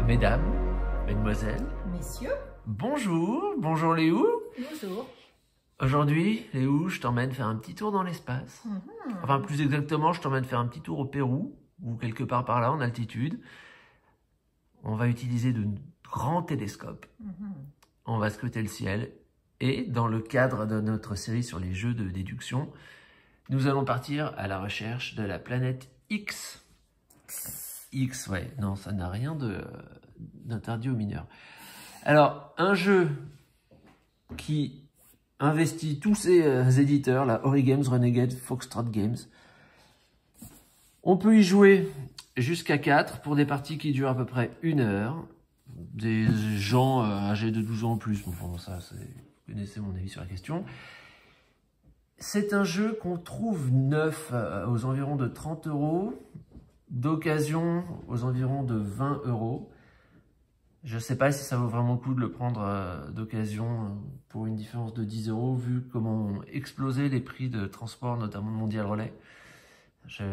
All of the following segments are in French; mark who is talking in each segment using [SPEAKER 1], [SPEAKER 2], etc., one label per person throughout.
[SPEAKER 1] Mesdames, mesdemoiselles,
[SPEAKER 2] Messieurs,
[SPEAKER 1] bonjour Léo.
[SPEAKER 2] bonjour.
[SPEAKER 1] Aujourd'hui, Léo, je t'emmène faire un petit tour dans l'espace. Enfin, plus exactement, je t'emmène faire un petit tour au Pérou, ou quelque part par là, en altitude. On va utiliser de grands télescopes. On va scruter le ciel. Et dans le cadre de notre série sur les jeux de déduction, nous allons partir à la recherche de la planète X. X, ouais, non, ça n'a rien d'interdit aux mineurs. Alors, un jeu qui investit tous ses éditeurs, la Ori Games, Renegade, Foxtrot Games. On peut y jouer jusqu'à 4 pour des parties qui durent à peu près 1 heure. Des gens âgés de 12 ans en plus, bon, ça, vous connaissez mon avis sur la question. C'est un jeu qu'on trouve neuf aux environs de 30 €, d'occasion aux environs de 20 €. Je ne sais pas si ça vaut vraiment le coup de le prendre d'occasion pour une différence de 10 €, vu comment ont explosé les prix de transport, notamment de Mondial Relay. Je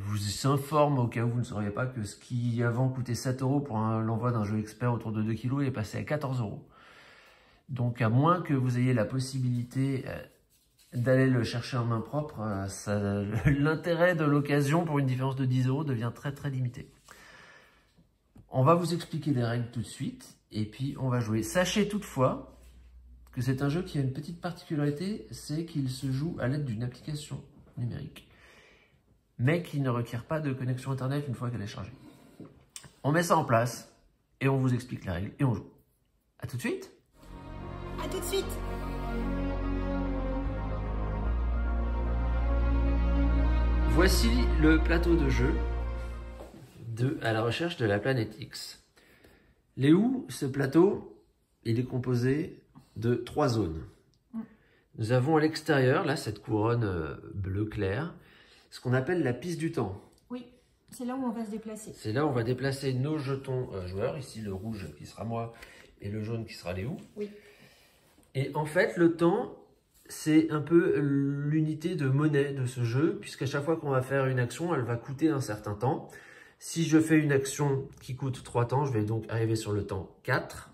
[SPEAKER 1] vous informe, au cas où vous ne sauriez pas, que ce qui avant coûtait 7 € pour l'envoi d'un jeu expert autour de 2 kg est passé à 14 €. Donc à moins que vous ayez la possibilité d'aller le chercher en main propre, l'intérêt de l'occasion pour une différence de 10 € devient très très limité. On va vous expliquer les règles tout de suite, et puis on va jouer. Sachez toutefois que c'est un jeu qui a une petite particularité, c'est qu'il se joue à l'aide d'une application numérique, mais qui ne requiert pas de connexion internet une fois qu'elle est chargée. On met ça en place, et on vous explique les règles, et on joue. A tout de suite.
[SPEAKER 2] À tout de suite.
[SPEAKER 1] Voici le plateau de jeu à la recherche de la planète X. Léo, ce plateau, il est composé de 3 zones. Nous avons à l'extérieur, là, cette couronne bleu clair, ce qu'on appelle la piste du temps.
[SPEAKER 2] Oui, c'est là où on va se déplacer.
[SPEAKER 1] C'est là où on va déplacer nos jetons joueurs, ici le rouge qui sera moi et le jaune qui sera Léo.
[SPEAKER 2] Oui.
[SPEAKER 1] Et en fait, le temps, c'est un peu l'unité de monnaie de ce jeu, puisqu'à chaque fois qu'on va faire une action, elle va coûter un certain temps. Si je fais une action qui coûte 3 temps, je vais donc arriver sur le temps 4.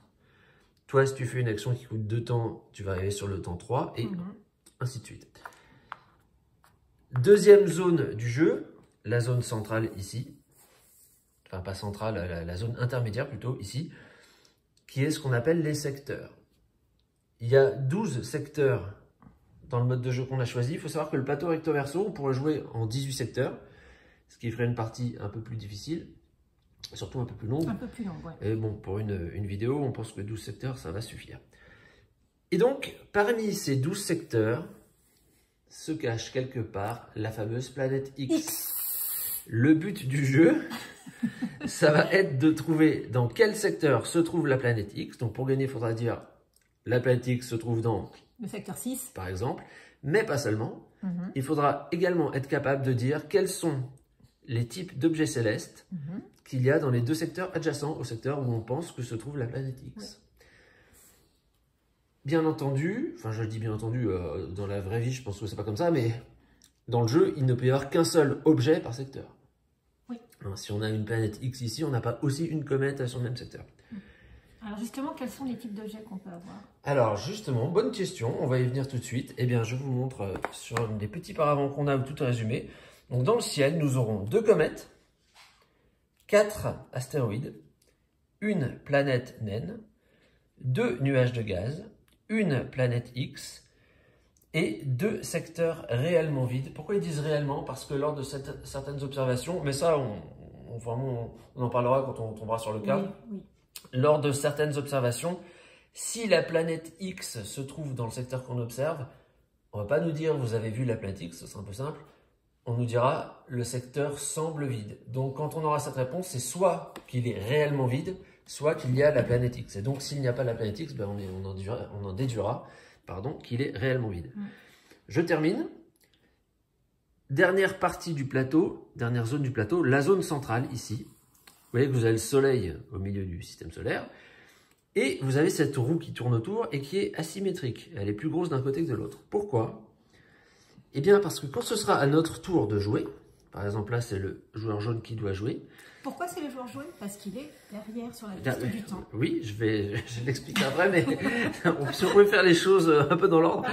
[SPEAKER 1] Toi, si tu fais une action qui coûte 2 temps, tu vas arriver sur le temps 3, et ainsi de suite. Deuxième zone du jeu, la zone centrale ici. Enfin, pas centrale, la zone intermédiaire plutôt, ici, qui est ce qu'on appelle les secteurs. Il y a 12 secteurs dans le mode de jeu qu'on a choisi. Il faut savoir que le plateau recto verso, on pourrait jouer en 18 secteurs, ce qui ferait une partie un peu plus difficile, surtout un peu plus longue.
[SPEAKER 2] Un peu plus longue, ouais.
[SPEAKER 1] Et bon, pour une vidéo, on pense que 12 secteurs, ça va suffire. Et donc, parmi ces 12 secteurs, se cache quelque part la fameuse planète X. Le but du jeu, ça va être de trouver dans quel secteur se trouve la planète X. Donc, pour gagner, il faudra dire la planète X se trouve dans
[SPEAKER 2] le secteur 6,
[SPEAKER 1] par exemple, mais pas seulement. Il faudra également être capable de dire quels sont les types d'objets célestes qu'il y a dans les 2 secteurs adjacents au secteur où on pense que se trouve la planète X. Ouais. Bien entendu, enfin je dis bien entendu, dans la vraie vie je pense que c'est pas comme ça, mais dans le jeu, il ne peut y avoir qu'un seul objet par secteur.
[SPEAKER 2] Oui.
[SPEAKER 1] Hein, si on a une planète X ici, on n'a pas aussi une comète sur le même secteur.
[SPEAKER 2] Alors justement, quels sont les types d'objets qu'on peut avoir?
[SPEAKER 1] Alors justement, bonne question, on va y venir tout de suite. Eh bien, je vous montre sur les petits paravents qu'on a tout résumé. Donc dans le ciel, nous aurons 2 comètes, 4 astéroïdes, une planète naine, 2 nuages de gaz, une planète X et 2 secteurs réellement vides. Pourquoi ils disent réellement? Parce que lors de certaines observations, mais ça on en parlera quand on tombera sur le cas,
[SPEAKER 2] oui.
[SPEAKER 1] Lors de certaines observations, si la planète X se trouve dans le secteur qu'on observe, on ne va pas nous dire vous avez vu la planète X, ce sera un peu simple. On nous dira le secteur semble vide. Donc quand on aura cette réponse, c'est soit qu'il est réellement vide, soit qu'il y a la planète X. Et donc s'il n'y a pas la planète X, ben on en déduira qu'il est réellement vide. Je termine. Dernière partie du plateau, dernière zone du plateau, la zone centrale ici. Vous voyez que vous avez le soleil au milieu du système solaire. Et vous avez cette roue qui tourne autour et qui est asymétrique. Elle est plus grosse d'un côté que de l'autre. Pourquoi? Eh bien parce que quand ce sera à notre tour de jouer, Par exemple, là, c'est le joueur jaune qui doit jouer.
[SPEAKER 2] Pourquoi c'est le joueur jaune? Parce qu'il est derrière sur la piste du temps.
[SPEAKER 1] Oui, je l'explique après, mais si on peut faire les choses un peu dans l'ordre.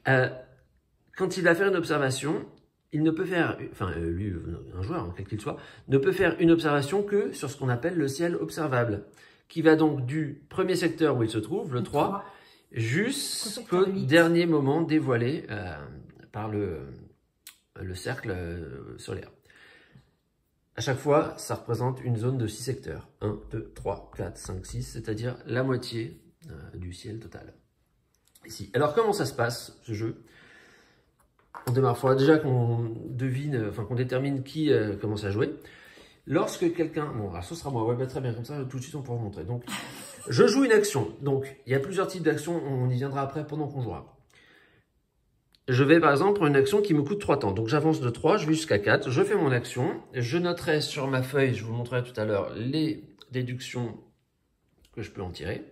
[SPEAKER 1] Quand il va faire une observation, il ne peut faire, enfin lui, un joueur, quel qu'il soit, ne peut faire une observation que sur ce qu'on appelle le ciel observable, qui va donc du premier secteur où il se trouve, le 3, jusqu'au dernier moment dévoilé par le cercle solaire. À chaque fois, ça représente une zone de 6 secteurs. 1, 2, 3, 4, 5, 6, c'est-à-dire la moitié du ciel total. Ici. Alors, comment ça se passe, ce jeu? On démarre, il faudra déjà qu'on devine, enfin qu'on détermine qui commence à jouer. Lorsque quelqu'un... Bon, alors ce sera moi, ouais, bah, très bien, comme ça, tout de suite, on pourra vous montrer. Donc, je joue une action. Donc, il y a plusieurs types d'actions, on y viendra après pendant qu'on jouera. Je vais par exemple prendre une action qui me coûte 3 temps. Donc j'avance de 3, je vais jusqu'à 4, je fais mon action, je noterai sur ma feuille, je vous montrerai tout à l'heure, les déductions que je peux en tirer.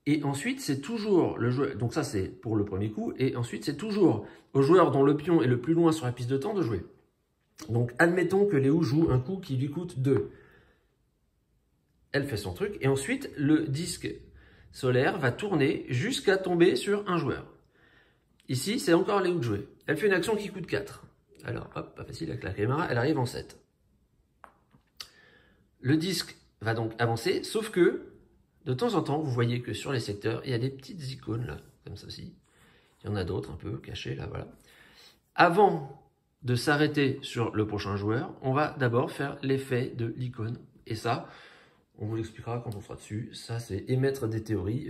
[SPEAKER 1] Et ensuite, c'est toujours le joueur, donc ça c'est pour le premier coup, et ensuite c'est toujours au joueur dont le pion est le plus loin sur la piste de temps de jouer. Donc admettons que Léo joue un coup qui lui coûte 2. Elle fait son truc, et ensuite le disque solaire va tourner jusqu'à tomber sur un joueur. Ici, c'est encore Léo de jouer. Elle fait une action qui coûte 4. Alors, hop, pas facile avec la caméra, elle arrive en 7. Le disque va donc avancer, sauf que, de temps en temps, vous voyez que sur les secteurs, il y a des petites icônes, là, comme ceci. Il y en a d'autres, un peu cachées, là, voilà. Avant de s'arrêter sur le prochain joueur, on va d'abord faire l'effet de l'icône. Et ça, on vous l'expliquera quand on sera dessus. Ça, c'est émettre des théories.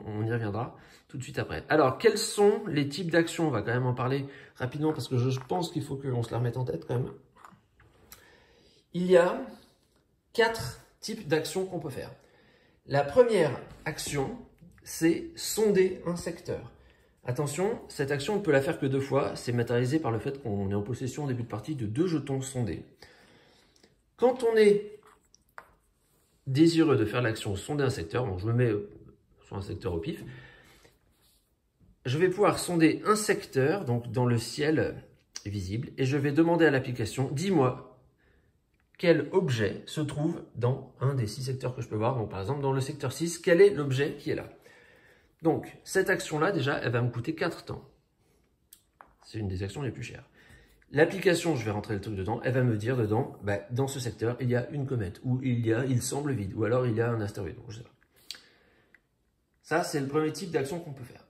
[SPEAKER 1] On y reviendra tout de suite après. Alors, quels sont les types d'actions? On va quand même en parler rapidement parce que je pense qu'il faut qu'on se la remette en tête quand même. Il y a 4 types d'actions qu'on peut faire. La première action, c'est sonder un secteur. Attention, cette action, on ne peut la faire que 2 fois. C'est matérialisé par le fait qu'on est en possession au début de partie de 2 jetons sondés. Quand on est désireux de faire l'action sonder un secteur, bon, je me mets sur un secteur au pif, je vais pouvoir sonder un secteur, donc dans le ciel visible, et je vais demander à l'application, dis-moi quel objet se trouve dans un des 6 secteurs que je peux voir. Donc par exemple, dans le secteur 6, quel est l'objet qui est là? Donc cette action-là, déjà, elle va me coûter 4 temps. C'est une des actions les plus chères. L'application, je vais rentrer le truc dedans, elle va me dire dedans, bah, dans ce secteur, il y a une comète, ou il semble vide, ou alors il y a un astéroïde. Donc, je sais pas. Ça, c'est le premier type d'action qu'on peut faire.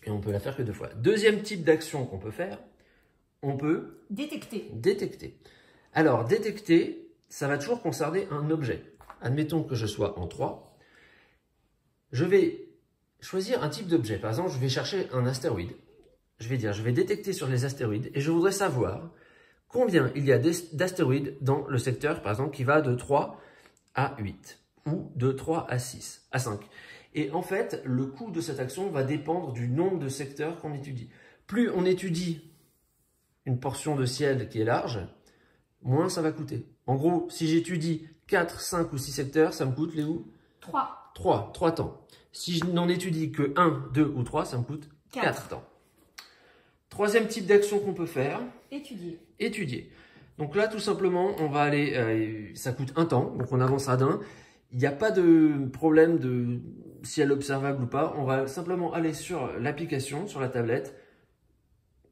[SPEAKER 1] Et on peut la faire que 2 fois. Deuxième type d'action qu'on peut faire, on peut détecter. Alors, détecter, ça va toujours concerner un objet. Admettons que je sois en 3. Je vais choisir un type d'objet. Par exemple, je vais chercher un astéroïde. Je vais dire, je vais détecter sur les astéroïdes et je voudrais savoir combien il y a d'astéroïdes dans le secteur, par exemple, qui va de 3 à 8 ou de 3 à 6, à 5. Et en fait, le coût de cette action va dépendre du nombre de secteurs qu'on étudie. Plus on étudie une portion de ciel qui est large, moins ça va coûter. En gros, si j'étudie 4, 5 ou 6 secteurs, ça me coûte, Léo? 3 temps. Si je n'en étudie que 1, 2 ou 3, ça me coûte 4 temps. Troisième type d'action qu'on peut faire, étudier. Donc là, tout simplement, on va aller, ça coûte 1 temps, donc on avancera d'1. Il n'y a pas de problème de ciel observable ou pas. On va simplement aller sur l'application, sur la tablette,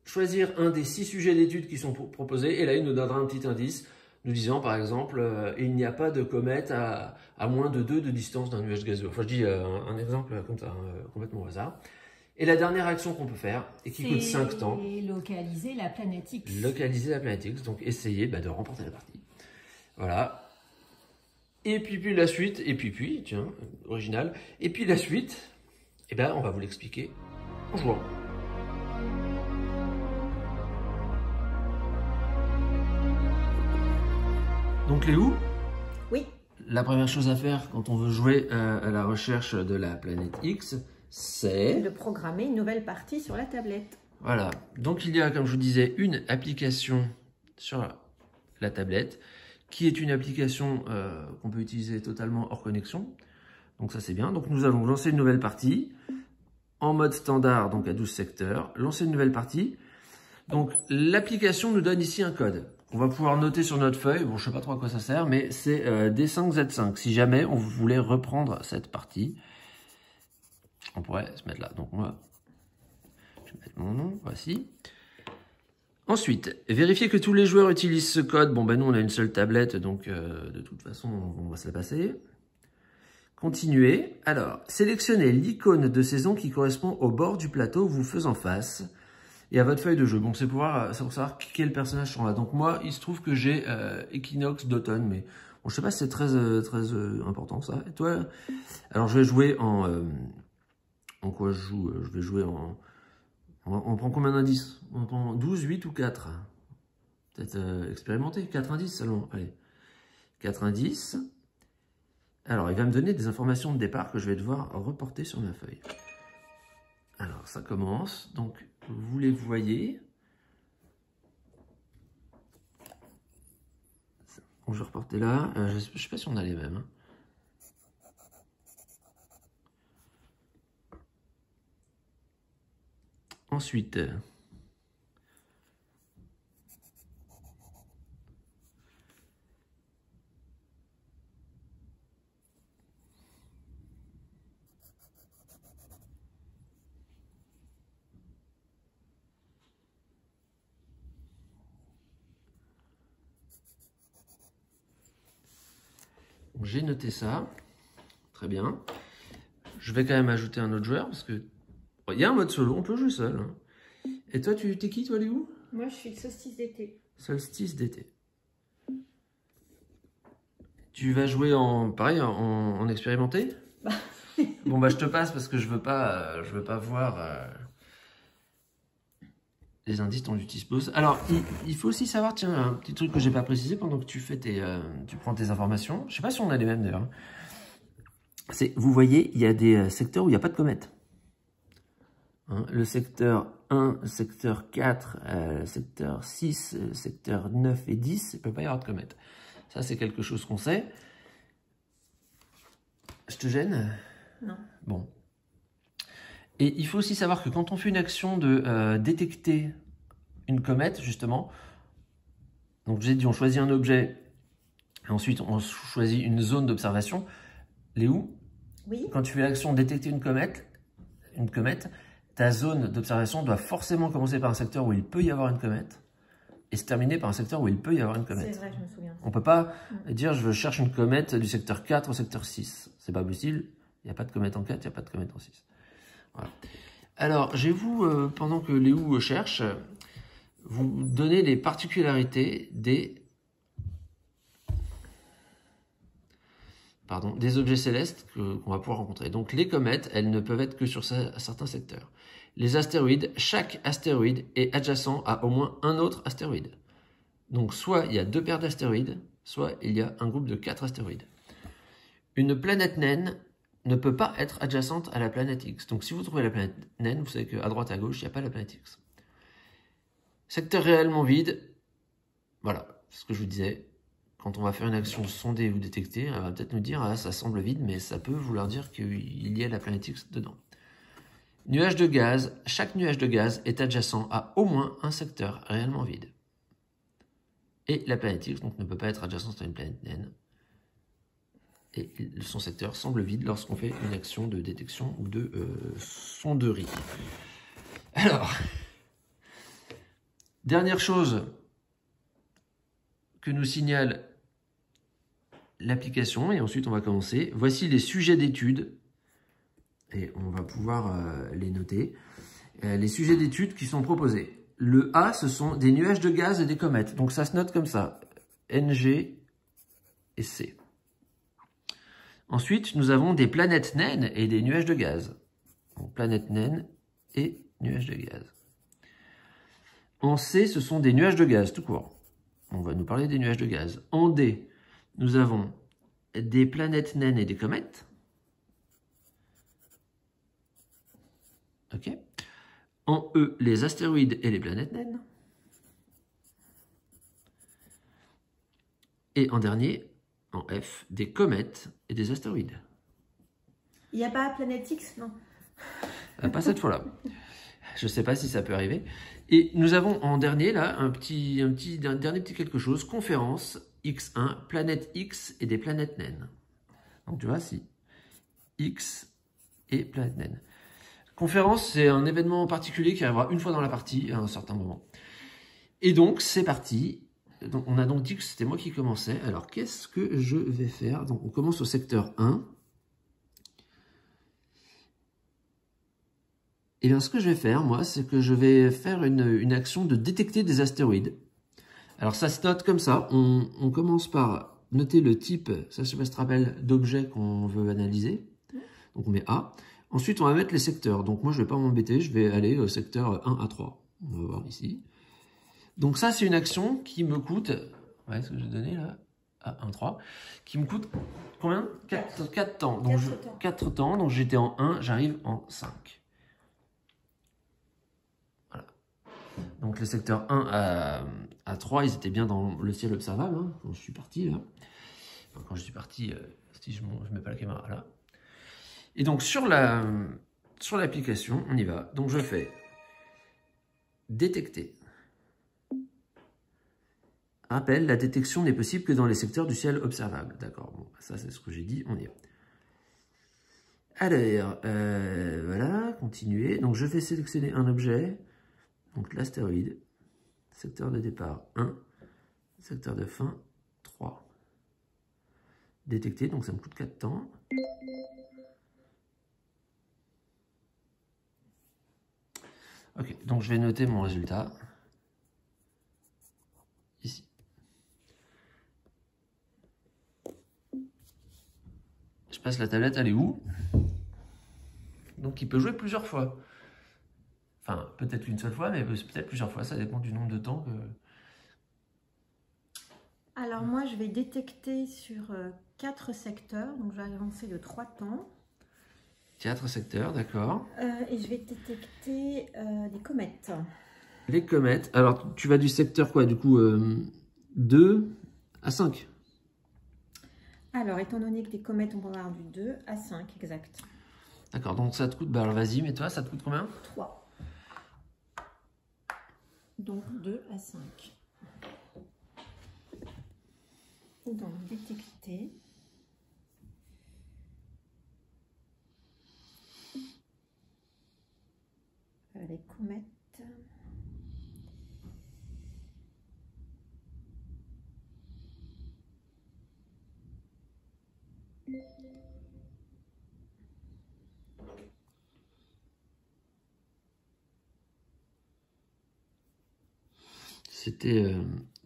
[SPEAKER 1] choisir un des 6 sujets d'étude qui sont proposés, et là, il nous donnera un petit indice, nous disant par exemple, il n'y a pas de comète à moins de 2 de distance d'un nuage gazeux. Enfin, je dis un exemple comme ça, complètement au hasard. Et la dernière action qu'on peut faire, et qui coûte 5 temps,
[SPEAKER 2] localiser la planète X.
[SPEAKER 1] Localiser la planète X, donc essayer de remporter la partie. Voilà. Et puis la suite, tiens, original. Et puis la suite, eh ben, on va vous l'expliquer en jouant. Donc Léo?
[SPEAKER 2] Oui.
[SPEAKER 1] La première chose à faire quand on veut jouer à la recherche de la planète X, c'est
[SPEAKER 2] de programmer une nouvelle partie sur la tablette.
[SPEAKER 1] Voilà. Donc il y a, comme je vous disais, une application sur la tablette qui est une application qu'on peut utiliser totalement hors connexion. Donc ça c'est bien. Donc nous allons lancer une nouvelle partie en mode standard, donc à 12 secteurs. Lancer une nouvelle partie. Donc, l'application nous donne ici un code. On va pouvoir noter sur notre feuille, bon, je sais pas trop à quoi ça sert, mais c'est D5Z5. Si jamais on voulait reprendre cette partie, on pourrait se mettre là. Donc, moi, je vais mettre mon nom, voici. Ensuite, vérifier que tous les joueurs utilisent ce code. Bon, ben nous, on a une seule tablette, donc de toute façon, on va se la passer. Continuer. Alors, sélectionnez l'icône de saison qui correspond au bord du plateau vous faisant face et à votre feuille de jeu. Bon, c'est pour savoir quel personnage sont là. Donc moi, il se trouve que j'ai Equinox d'automne, mais bon, je sais pas si c'est très important ça. Et toi? Alors, je vais jouer en quoi je joue? Je vais jouer en... On prend combien d'indices? On prend 12, 8 ou 4? Peut-être expérimenter. 4 indices seulement. Allez. 4 indices. Alors, il va me donner des informations de départ que je vais devoir reporter sur ma feuille. Alors, ça commence. Donc, vous les voyez. Bon, je vais reporter là. Je ne sais pas si on a les mêmes. Hein. Ensuite, j'ai noté ça. Très bien. Je vais quand même ajouter un autre joueur parce que il y a un mode solo, on peut jouer seul. Hein. Et toi, t'es qui, toi, Léo?
[SPEAKER 2] Moi, je suis solstice d'été.
[SPEAKER 1] Solstice d'été. Tu vas jouer en pareil, en expérimenté? Bon, bah, je te passe parce que je veux pas voir les indices dont tu disposes. Alors, il faut aussi savoir, tiens, un petit truc que j'ai pas précisé pendant que tu fais tu prends tes informations. Je sais pas si on a les mêmes d'ailleurs. C'est, vous voyez, il y a des secteurs où il n'y a pas de comète. Hein, le secteur 1, le secteur 4, le secteur 6, le secteur 9 et 10, il ne peut pas y avoir de comète. Ça, c'est quelque chose qu'on sait. Je te gêne?
[SPEAKER 2] Non.
[SPEAKER 1] Bon. Et il faut aussi savoir que quand on fait une action de détecter une comète, justement, donc j'ai dit on choisit un objet, et ensuite on choisit une zone d'observation. Léo?
[SPEAKER 2] Oui.
[SPEAKER 1] Quand tu fais l'action détecter une comète, ta zone d'observation doit forcément commencer par un secteur où il peut y avoir une comète et se terminer par un secteur où il peut y avoir une comète.
[SPEAKER 2] C'est vrai, je me souviens.
[SPEAKER 1] On ne peut pas dire je cherche une comète du secteur 4 au secteur 6. C'est pas possible. Il n'y a pas de comète en 4, il n'y a pas de comète en 6. Voilà. Alors, je vais vous, pendant que Léo cherche, vous donner les particularités des objets célestes qu'on va pouvoir rencontrer. Donc, les comètes, elles ne peuvent être que sur certains secteurs. Les astéroïdes, chaque astéroïde est adjacent à au moins un autre astéroïde. Donc, soit il y a 2 paires d'astéroïdes, soit il y a un groupe de 4 astéroïdes. Une planète naine ne peut pas être adjacente à la planète X. Donc, si vous trouvez la planète naine, vous savez qu'à droite et à gauche, il n'y a pas la planète X. Secteur réellement vide, voilà, c'est ce que je vous disais. Quand on va faire une action sonder ou détecter, elle va peut-être nous dire ah, ça semble vide, mais ça peut vouloir dire qu'il y a la planète X dedans. Nuage de gaz, chaque nuage de gaz est adjacent à au moins un secteur réellement vide. Et la planète X donc, ne peut pas être adjacente à une planète naine. Et son secteur semble vide lorsqu'on fait une action de détection ou de sonderie. Alors, dernière chose que nous signale l'application, et ensuite on va commencer. Voici les sujets d'études, et on va pouvoir les noter. Les sujets d'études qui sont proposés. Le A, ce sont des nuages de gaz et des comètes. Donc ça se note comme ça, NG et C. Ensuite, nous avons des planètes naines et des nuages de gaz. Donc planètes naines et nuages de gaz. En C, ce sont des nuages de gaz, tout court. On va nous parler des nuages de gaz. En D, nous avons des planètes naines et des comètes. Ok. En E, les astéroïdes et les planètes naines. Et en dernier, en F, des comètes et des astéroïdes.
[SPEAKER 2] Il n'y a pas Planète X, non?
[SPEAKER 1] Pas cette fois-là. Je ne sais pas si ça peut arriver. Et nous avons en dernier, là, un dernier petit quelque chose. Conférence X1, planète X et des planètes naines. Donc tu vois, si X et planète naine. Conférence, c'est un événement particulier qui arrivera une fois dans la partie, à un certain moment. Et donc, c'est parti. Donc, on a donc dit que c'était moi qui commençais. Alors, qu'est-ce que je vais faire? Donc, on commence au secteur 1. Et bien, ce que je vais faire, moi, c'est que je vais faire une action de détecter des astéroïdes. Alors, ça se note comme ça. On commence par noter le type, ça, je sais pas si tu te rappelles, d'objet qu'on veut analyser. Donc, on met A. Ensuite, on va mettre les secteurs. Donc, moi, je ne vais pas m'embêter. Je vais aller au secteur 1 à 3. On va voir ici. Donc, ça, c'est une action qui me coûte... Ouais, ce que j'ai donné là. Ah, 1, 3. Qui me coûte combien? 4 temps. Donc, 4 temps. Donc, j'étais en 1, j'arrive en 5. Voilà. Donc, les secteurs 1 à 3, ils étaient bien dans le ciel observable. Hein, quand je suis parti, là. Enfin, quand je suis parti, si je ne mets pas la caméra là. Et donc, sur l'application, on y va. Donc, je fais détecter. Rappel, la détection n'est possible que dans les secteurs du ciel observable. D'accord, bon, ça c'est ce que j'ai dit, on y va. Alors, voilà, continuer. Donc, je vais sélectionner un objet. Donc, l'astéroïde. Secteur de départ 1. Secteur de fin 3. Détecter, donc ça me coûte 4 temps. Ok, donc je vais noter mon résultat. Ici. Je passe la tablette, elle est où? Donc il peut jouer plusieurs fois. Enfin, peut-être une seule fois, mais peut-être plusieurs fois. Ça dépend du nombre de temps que...
[SPEAKER 2] Alors moi, je vais détecter sur 4 secteurs. Donc je vais avancer de 3 temps.
[SPEAKER 1] 4 secteurs, d'accord.
[SPEAKER 2] Et je vais détecter des comètes.
[SPEAKER 1] Les comètes. Alors, tu vas du secteur quoi? Du coup, 2 à 5.
[SPEAKER 2] Alors, étant donné que des comètes, on va avoir du 2 à 5, exact.
[SPEAKER 1] D'accord, donc ça te coûte... Bah alors vas-y, mais toi, ça te coûte combien?
[SPEAKER 2] 3. Donc 2 à 5. Donc, détecter. Les comètes.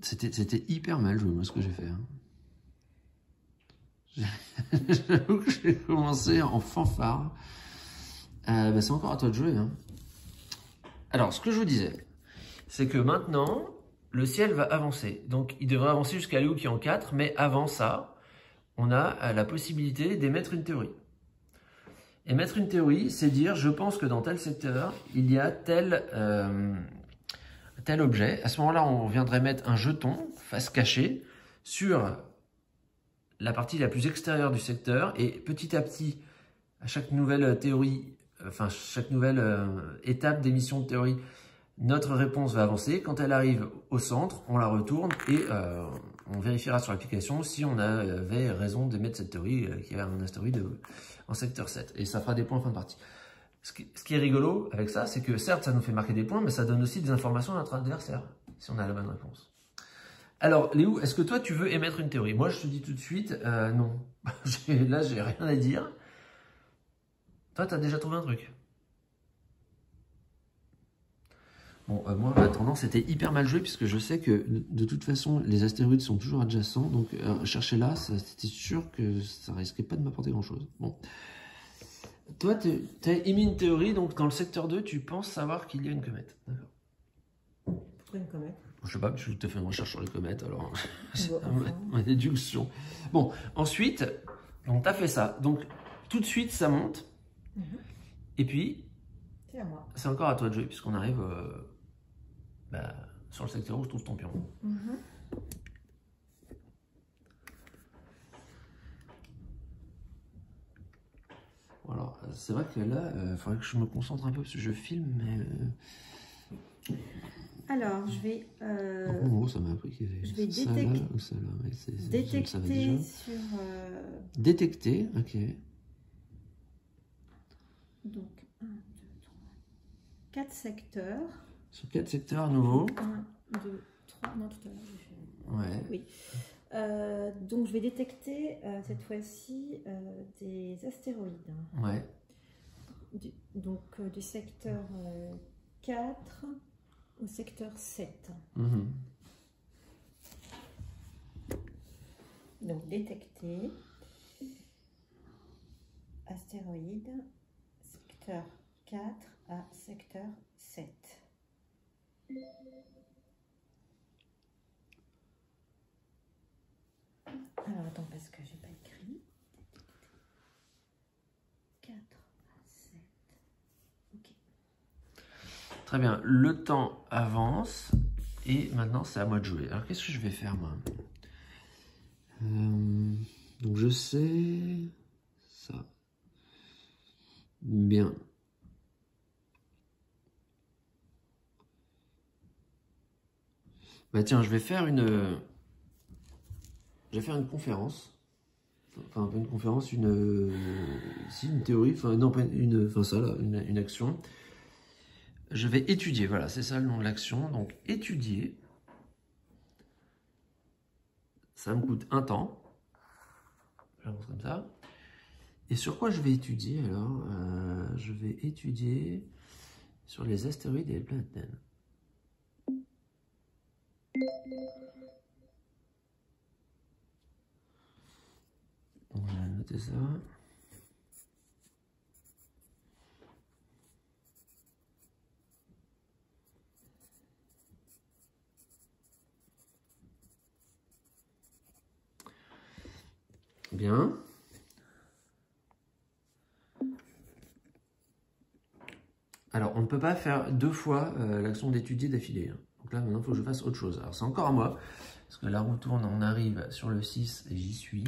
[SPEAKER 1] C'était hyper mal joué, moi, ce que j'ai fait. Hein. J'avoue que j'ai commencé en fanfare. Bah, c'est encore à toi de jouer. Hein. Alors, ce que je vous disais, c'est que maintenant, le ciel va avancer. Donc, il devrait avancer jusqu'à Léo qui est en 4, mais avant ça, on a la possibilité d'émettre une théorie. Émettre une théorie, c'est dire, je pense que dans tel secteur, il y a tel objet. À ce moment-là, on viendrait mettre un jeton, face cachée, sur la partie la plus extérieure du secteur, et petit à petit, à chaque nouvelle théorie, enfin chaque nouvelle étape d'émission de théorie, notre réponse va avancer. Quand elle arrive au centre, on la retourne et on vérifiera sur l'application si on avait raison d'émettre cette théorie qu'il y avait un astéroïde en secteur 7. Et ça fera des points en fin de partie. Ce qui est rigolo avec ça, c'est que certes, ça nous fait marquer des points, mais ça donne aussi des informations à notre adversaire, si on a la bonne réponse. Alors, Léo, est-ce que toi, tu veux émettre une théorie? Moi, je te dis tout de suite, non. Là, j'ai rien à dire. Toi, tu as déjà trouvé un truc? Bon, moi, en attendant, c'était hyper mal joué, puisque je sais que, de toute façon, les astéroïdes sont toujours adjacents, donc chercher là, c'était sûr que ça risquait pas de m'apporter grand-chose. Bon. Toi, tu as émis une théorie, donc dans le secteur 2, tu penses savoir qu'il y a une comète. D'accord.
[SPEAKER 2] Pourquoi une comète?
[SPEAKER 1] Je sais pas, je te fais une recherche sur les comètes, alors c'est
[SPEAKER 2] Bon,
[SPEAKER 1] ma déduction. Bon, ensuite, donc tu as fait ça. Donc, tout de suite, ça monte. Et puis,
[SPEAKER 2] c'est à moi.
[SPEAKER 1] C'est encore à toi de jouer, puisqu'on arrive sur le secteur où je trouve ton pion. Alors, c'est vrai que là, il faudrait que je me concentre un peu parce que je filme, mais...
[SPEAKER 2] Alors, je vais...
[SPEAKER 1] En gros, ça m'a appris qu'il y avait
[SPEAKER 2] je vais
[SPEAKER 1] ça là ou ça là. Ouais, ça va déjà.
[SPEAKER 2] détecter sur...
[SPEAKER 1] Détecter, ok.
[SPEAKER 2] Donc, 1, 2, 3, 4 secteurs.
[SPEAKER 1] Sur 4 secteurs à nouveau.
[SPEAKER 2] 1, 2, 3, non, tout à l'heure, j'ai fait...
[SPEAKER 1] Ouais.
[SPEAKER 2] Oui. Donc, je vais détecter cette fois-ci des astéroïdes.
[SPEAKER 1] Ouais.
[SPEAKER 2] Donc, du secteur 4 au secteur 7. Donc, détecter astéroïde, secteur 4 à secteur 7. Alors, attends, parce que j'ai pas écrit. 4 à 7. Ok.
[SPEAKER 1] Très bien, le temps avance et maintenant c'est à moi de jouer. Alors qu'est-ce que je vais faire moi? Donc je sais ça. Bien. Bah tiens, je vais faire une conférence. Enfin, pas une conférence, une théorie, enfin non, pas ça là, une action. Je vais étudier, voilà, c'est ça le nom de l'action. Donc étudier, ça me coûte un temps. J'avance comme ça. Et sur quoi je vais étudier alors? Je vais étudier sur les astéroïdes et les planètes naines. On va noter ça. Bien. Alors, on ne peut pas faire 2 fois l'action d'étudier d'affilée. Donc là, maintenant, il faut que je fasse autre chose. Alors, c'est encore à moi. Parce que la roue tourne, on arrive sur le 6 et j'y suis.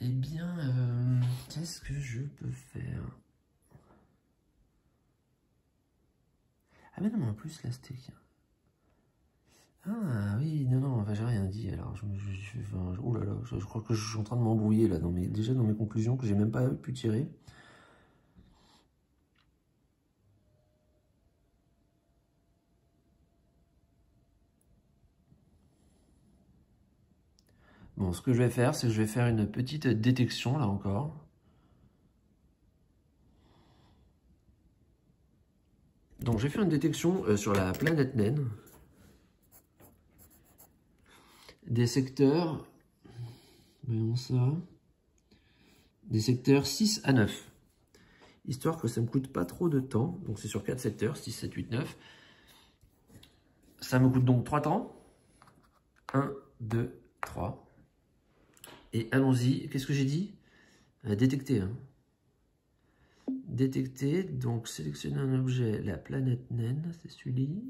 [SPEAKER 1] Eh bien, qu'est-ce que je peux faire? Ah, mais non, mais en plus, là, c'était... Ah, oui, non, enfin, j'ai rien dit. Alors, oh là là, je crois que je suis en train de m'embrouiller, là, déjà dans mes conclusions que j'ai même pas pu tirer. Bon, ce que je vais faire, c'est que je vais faire une petite détection, là encore. Donc, j'ai fait une détection sur la planète naine. Des secteurs, voyons ça, des secteurs 6 à 9. Histoire que ça ne me coûte pas trop de temps. Donc, c'est sur 4 secteurs, 6, 7, 8, 9. Ça me coûte donc 3 temps. 1, 2, 3. Et allons-y. Qu'est-ce que j'ai dit? Détecter. Hein. Détecter. Donc, sélectionner un objet. La planète naine, c'est celui-là.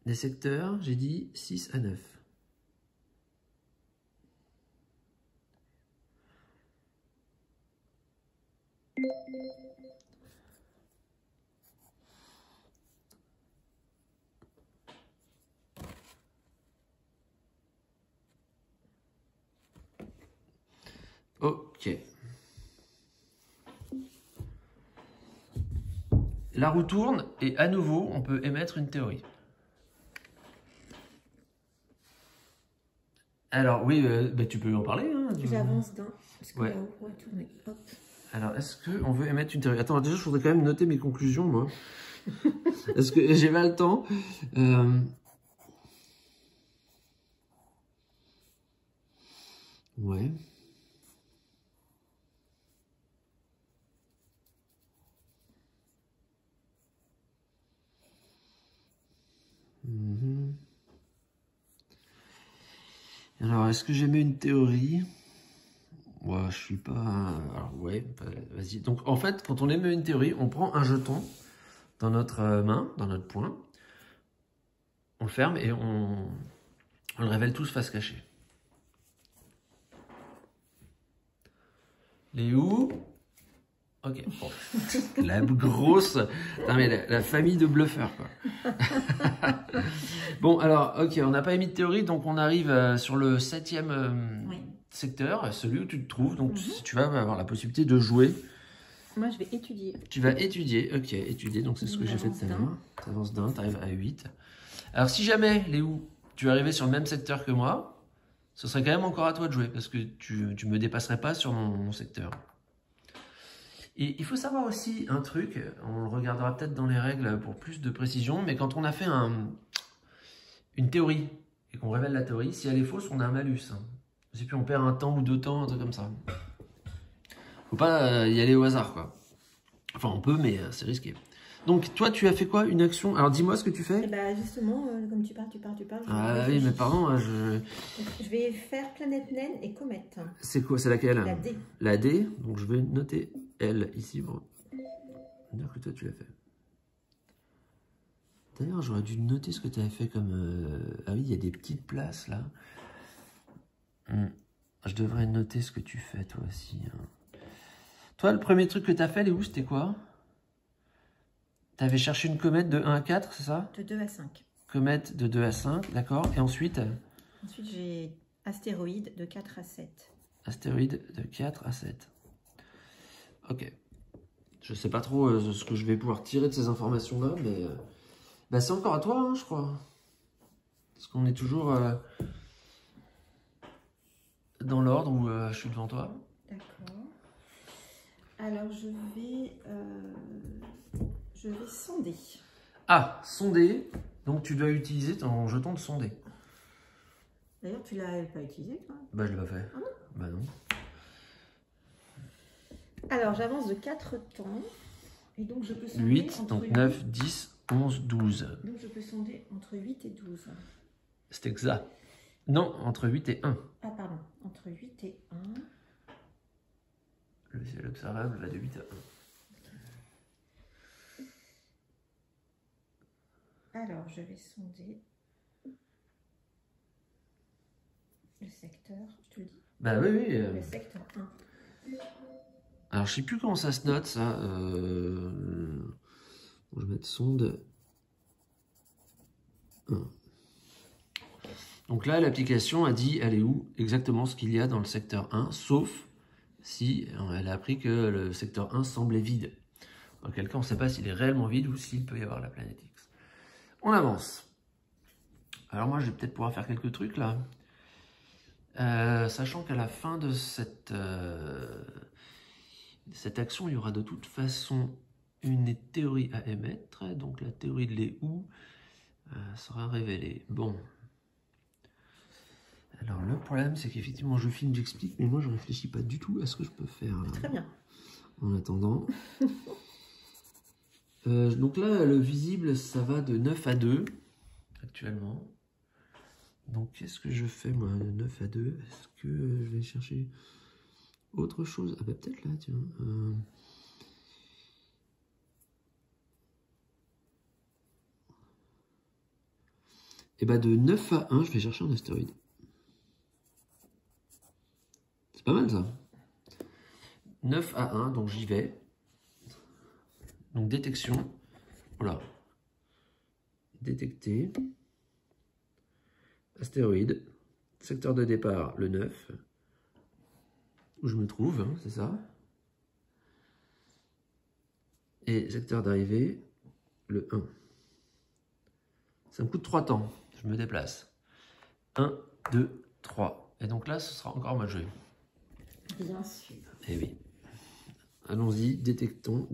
[SPEAKER 1] Des secteurs, j'ai dit 6 à 9. Ok. La roue tourne et à nouveau, on peut émettre une théorie. Alors oui, bah, tu peux en parler. Hein,
[SPEAKER 2] J'avance d'un. Parce que
[SPEAKER 1] ouais.
[SPEAKER 2] la roue pourrait tourner. Hop.
[SPEAKER 1] Alors, est-ce qu'on veut émettre une théorie? Attends, déjà, je voudrais quand même noter mes conclusions, moi. Est-ce que j'ai pas le temps? Ouais. Alors, est-ce que j'émets une théorie? Ouais, je suis pas... Alors, ouais, vas-y. Donc, en fait, quand on émet une théorie, on prend un jeton dans notre main, dans notre poing. On le ferme et on le révèle tous face cachée. Léo. Ok, bon. La grosse... Non mais la famille de bluffeurs, quoi. Bon, alors, ok, on n'a pas émis de théorie, donc on arrive sur le 7e secteur, celui où tu te trouves. Donc, tu vas avoir la possibilité de jouer.
[SPEAKER 2] Moi, je vais étudier.
[SPEAKER 1] Tu vas étudier, ok, étudier, donc c'est ce que j'ai fait tout à l'heure. Tu avances d'un, tu arrives à 8. Alors, si jamais, Léo, tu es arrivé sur le même secteur que moi, ce serait quand même encore à toi de jouer, parce que tu me dépasserais pas sur mon secteur. Et il faut savoir aussi un truc, on le regardera peut-être dans les règles pour plus de précision, mais quand on a fait une théorie et qu'on révèle la théorie, si elle est fausse, on a un malus. Et puis on perd un temps ou 2 temps, un truc comme ça. Faut pas y aller au hasard, quoi. Enfin, on peut, mais c'est risqué. Donc, toi, tu as fait quoi? Une action? Alors, dis-moi ce que tu fais.
[SPEAKER 2] Eh ben, justement, comme tu parles.
[SPEAKER 1] Ah oui, mais pardon,
[SPEAKER 2] Je vais faire planète naine et comète.
[SPEAKER 1] C'est quoi? C'est laquelle?
[SPEAKER 2] La D.
[SPEAKER 1] La D. Donc, je vais noter L ici. Bon. Dire que toi, tu l'as fait. D'ailleurs, j'aurais dû noter ce que tu avais fait comme... Ah oui, il y a des petites places, là. Je devrais noter ce que tu fais, toi aussi. Toi, le premier truc que tu as fait, Léo, c'était quoi? Tu avais cherché une comète de 1 à 4, c'est ça?
[SPEAKER 2] De 2 à 5.
[SPEAKER 1] Comète de 2 à 5, d'accord. Et ensuite?
[SPEAKER 2] Ensuite, j'ai astéroïde de 4 à 7.
[SPEAKER 1] Astéroïde de 4 à 7. Ok. Je sais pas trop ce que je vais pouvoir tirer de ces informations-là, mais... bah, c'est encore à toi, hein, je crois. Parce qu'on est toujours dans l'ordre où je suis devant toi.
[SPEAKER 2] D'accord. Alors, je vais sonder.
[SPEAKER 1] Ah, sonder. Donc, tu dois utiliser ton jeton de sonder.
[SPEAKER 2] D'ailleurs, tu l'as pas utilisé, toi?
[SPEAKER 1] Bah, je l'ai pas fait.
[SPEAKER 2] Ah non?
[SPEAKER 1] Bah non.
[SPEAKER 2] Alors, j'avance de 4 temps. Et donc, je peux sonder
[SPEAKER 1] 8,
[SPEAKER 2] entre
[SPEAKER 1] donc
[SPEAKER 2] 8.
[SPEAKER 1] 9, 10, 11, 12.
[SPEAKER 2] Donc, je peux sonder entre 8 et 12.
[SPEAKER 1] C'est exact. Non, entre 8 et 1.
[SPEAKER 2] Ah, pardon. Entre 8 et 1.
[SPEAKER 1] Le ciel observable va de 8 à 1.
[SPEAKER 2] Alors, je vais sonder le secteur. Je te le dis.
[SPEAKER 1] Bah oui, oui.
[SPEAKER 2] Le secteur 1.
[SPEAKER 1] Alors, je sais plus comment ça se note, ça. Je vais mettre sonde 1. Donc là, l'application a dit, elle est où exactement ce qu'il y a dans le secteur 1, sauf si elle a appris que le secteur 1 semblait vide. Dans quel cas, on ne sait pas s'il est réellement vide ou s'il peut y avoir la planète X. On avance. Alors moi, je vais peut-être pouvoir faire quelques trucs là. Sachant qu'à la fin de cette action, il y aura de toute façon une théorie à émettre. Donc la théorie de Léo sera révélée. Bon. Alors le problème, c'est qu'effectivement, je filme, j'explique, mais moi, je réfléchis pas du tout à ce que je peux faire. Là.
[SPEAKER 2] Très bien.
[SPEAKER 1] En attendant. Donc là, le visible, ça va de 9 à 2, actuellement. Donc, qu'est-ce que je fais, moi, de 9 à 2? Est-ce que je vais chercher autre chose? Ah bah peut-être là, tiens. Et bah de 9 à 1, je vais chercher un astéroïde. C'est pas mal, ça. 9 à 1, donc j'y vais. Donc, détection. Voilà. Détecter. Astéroïde. Secteur de départ, le 9. Où je me trouve, hein, c'est ça. Et secteur d'arrivée, le 1. Ça me coûte 3 temps. Je me déplace. 1, 2, 3. Et donc là, ce sera encore mal joué.
[SPEAKER 2] Bien sûr.
[SPEAKER 1] Eh oui. Allons-y, détectons.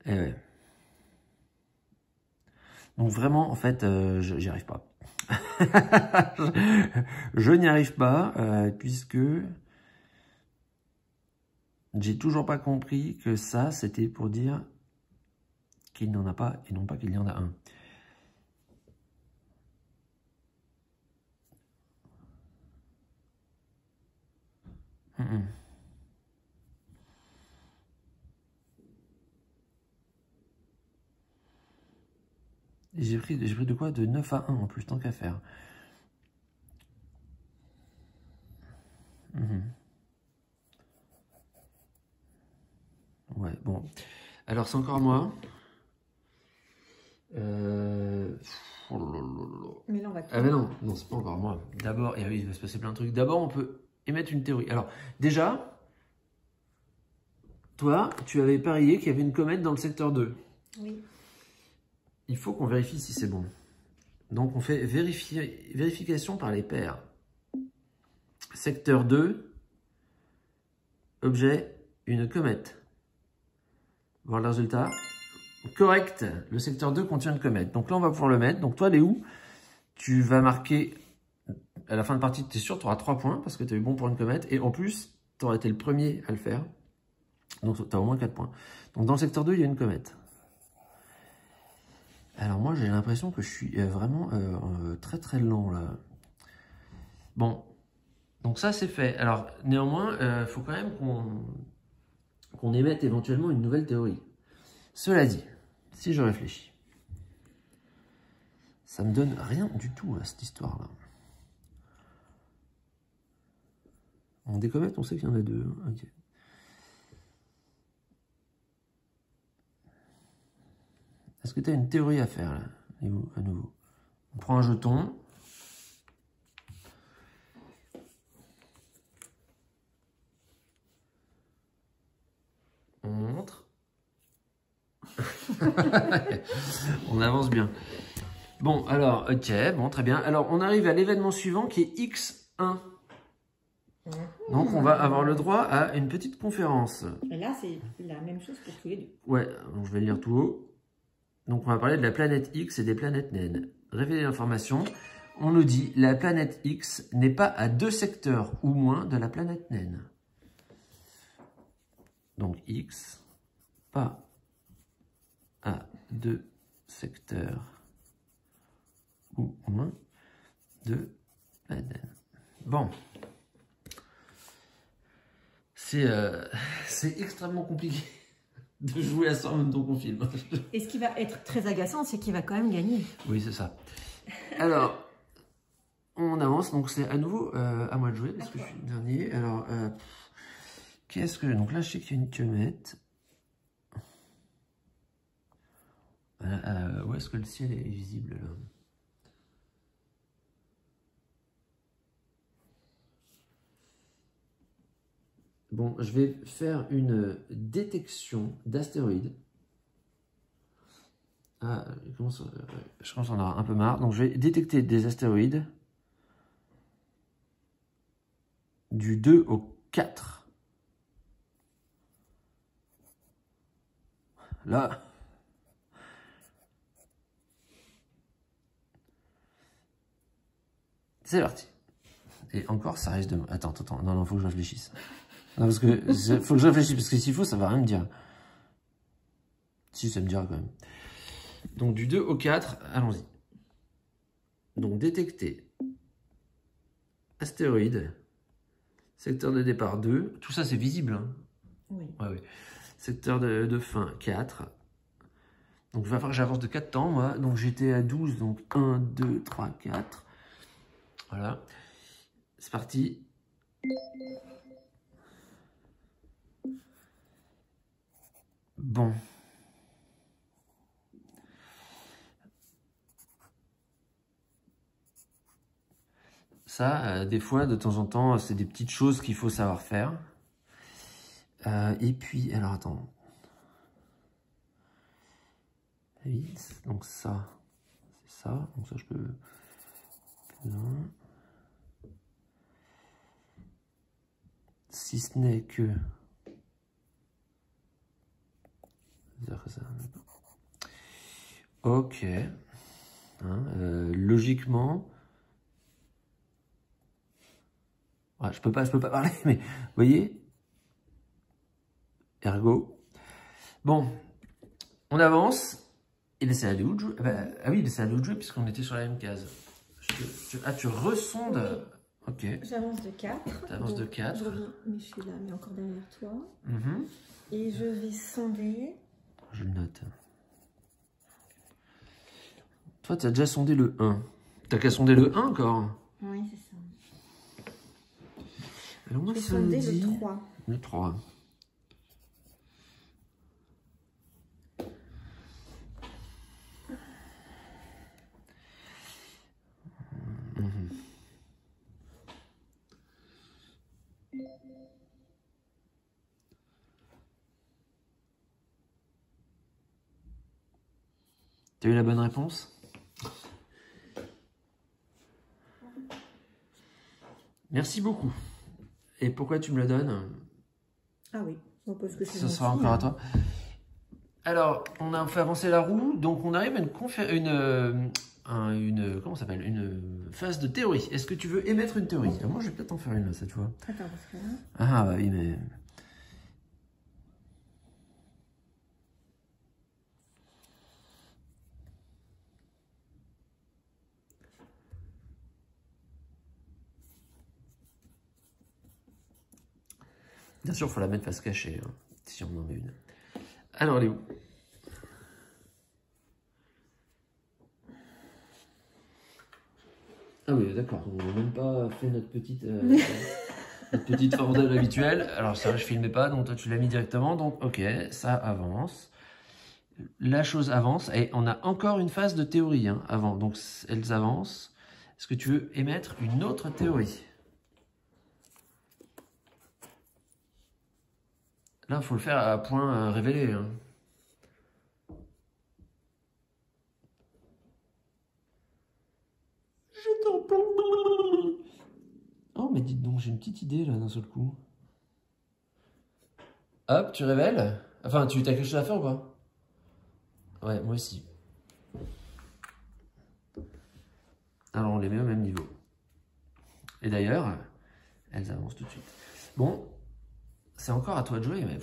[SPEAKER 1] Eh ouais. Donc vraiment, en fait, j'y arrive pas. je n'y arrive pas, puisque j'ai toujours pas compris que ça, c'était pour dire qu'il n'en a pas, et non pas qu'il y en a un. Et j'ai pris de quoi? De 9 à 1 en plus, tant qu'à faire. Ouais, bon. Alors, c'est encore moi. Oh là là là.
[SPEAKER 2] Mais là, on va
[SPEAKER 1] Ah mais non, non, c'est pas encore moi. D'abord, et oui, il va se passer plein de trucs. D'abord, on peut émettre une théorie. Alors, déjà, toi, tu avais parié qu'il y avait une comète dans le secteur 2.
[SPEAKER 2] Oui.
[SPEAKER 1] Il faut qu'on vérifie si c'est bon. Donc, on fait vérification par les pairs. Secteur 2, objet, une comète. Voir le résultat. Correct, le secteur 2 contient une comète. Donc là, on va pouvoir le mettre. Donc toi, Léo, tu vas marquer, à la fin de partie, tu es sûr, tu auras 3 points parce que tu as eu bon pour une comète. Et en plus, tu aurais été le premier à le faire. Donc tu as au moins 4 points. Donc dans le secteur 2, il y a une comète. Alors moi, j'ai l'impression que je suis vraiment très très lent là. Bon, donc ça c'est fait. Alors néanmoins, il faut quand même qu'on émette éventuellement une nouvelle théorie. Cela dit, si je réfléchis, ça me donne rien du tout à cette histoire-là. En des comètes, on sait qu'il y en a 2. Ok. Est-ce que tu as une théorie à faire là, à nouveau? On prend un jeton. On montre. On avance bien. Bon, alors, ok, bon, très bien. Alors, on arrive à l'événement suivant qui est X1. Donc, on va avoir le droit à une petite conférence.
[SPEAKER 2] Et là, c'est la même chose pour tous les deux.
[SPEAKER 1] Ouais, donc je vais le lire tout haut. Donc, on va parler de la planète X et des planètes naines. Révéler l'information. On nous dit, la planète X n'est pas à 2 secteurs ou moins de la planète naine. Donc, X, pas à 2 secteurs ou moins de la naine. Bon. C'est extrêmement compliqué de jouer à ça en même temps qu'on filme.
[SPEAKER 2] Et ce qui va être très agaçant, c'est qu'il va quand même gagner.
[SPEAKER 1] Oui, c'est ça. Alors, on avance. Donc, c'est à nouveau à moi de jouer parce que je suis le dernier. Alors, qu'est-ce que... Donc là, je sais qu'il y a une comète. Où est-ce que le ciel est visible là? Bon, je vais faire une détection d'astéroïdes. Ah, je commence à en avoir un peu marre. Donc, je vais détecter des astéroïdes du 2 au 4. Là. C'est parti. Et encore, ça risque de... Attends. Non, faut que je réfléchisse. Non, parce que faut que je réfléchisse, parce que s'il faut, ça va rien me dire. Si, ça me dira quand même. Donc, du 2 au 4, allons-y. Donc, détecter. Astéroïde. Secteur de départ 2. Tout ça, c'est visible. Hein.
[SPEAKER 2] Oui.
[SPEAKER 1] Ouais, oui. Secteur de fin 4. Donc, il va falloir que j'avance de 4 temps, moi. Donc, j'étais à 12. Donc, 1, 2, 3, 4. Voilà. C'est parti. Bon. Ça, des fois, de temps en temps, c'est des petites choses qu'il faut savoir faire. Et puis, alors attends. 8, donc ça, c'est ça. Donc ça, je peux... Non. Si ce n'est que... Ok. Hein, logiquement... Ouais, je peux pas parler, mais... Vous voyez? Ergo. Bon. On avance. Et c'est à nous de jouer. Ah oui, c'est à nous de jouer puisqu'on était sur la même case. Tu ressondes. Ok.
[SPEAKER 2] J'avance de 4.
[SPEAKER 1] Tu avances de 4.
[SPEAKER 2] Je reviens, mais je suis là, mais encore derrière toi. Et je vais sonder.
[SPEAKER 1] Je le note. Toi, tu as déjà sondé le 1. T'as qu'à sonder le 1 encore.
[SPEAKER 2] Oui, c'est ça.
[SPEAKER 1] Alors moi,
[SPEAKER 2] je vais
[SPEAKER 1] ça me
[SPEAKER 2] sonder
[SPEAKER 1] dit...
[SPEAKER 2] le 3.
[SPEAKER 1] Le 3. T'as eu la bonne réponse? Merci beaucoup. Et pourquoi tu me le donnes?
[SPEAKER 2] Ah oui, parce que
[SPEAKER 1] Ce sera encore à toi. Alors, on a fait avancer la roue, donc on arrive à comment ça s'appelle? Une phase de théorie. Est-ce que tu veux émettre une théorie? Moi, je vais peut-être en faire une là, cette fois.
[SPEAKER 2] Attends, parce que là...
[SPEAKER 1] Ah, bah oui, mais... Bien sûr, il faut la mettre face cachée, hein, si on en met une. Alors, elle est où? Ah oui, d'accord, on n'a même pas fait notre petite formule habituelle. Alors ça, je filmais pas, donc toi tu l'as mis directement, donc ok, ça avance. La chose avance, et on a encore une phase de théorie hein, avant, donc elles avancent. Est-ce que tu veux émettre une autre théorie? Là, il faut le faire à point révélé. Hein. Je t'en parle. Oh, mais dites donc, j'ai une petite idée là d'un seul coup. Hop, tu révèles? Enfin, tu as quelque chose à faire ou pas? Ouais, moi aussi. Alors, on les met au même niveau. Et d'ailleurs, elles avancent tout de suite. Bon, c'est encore à toi de jouer, mais...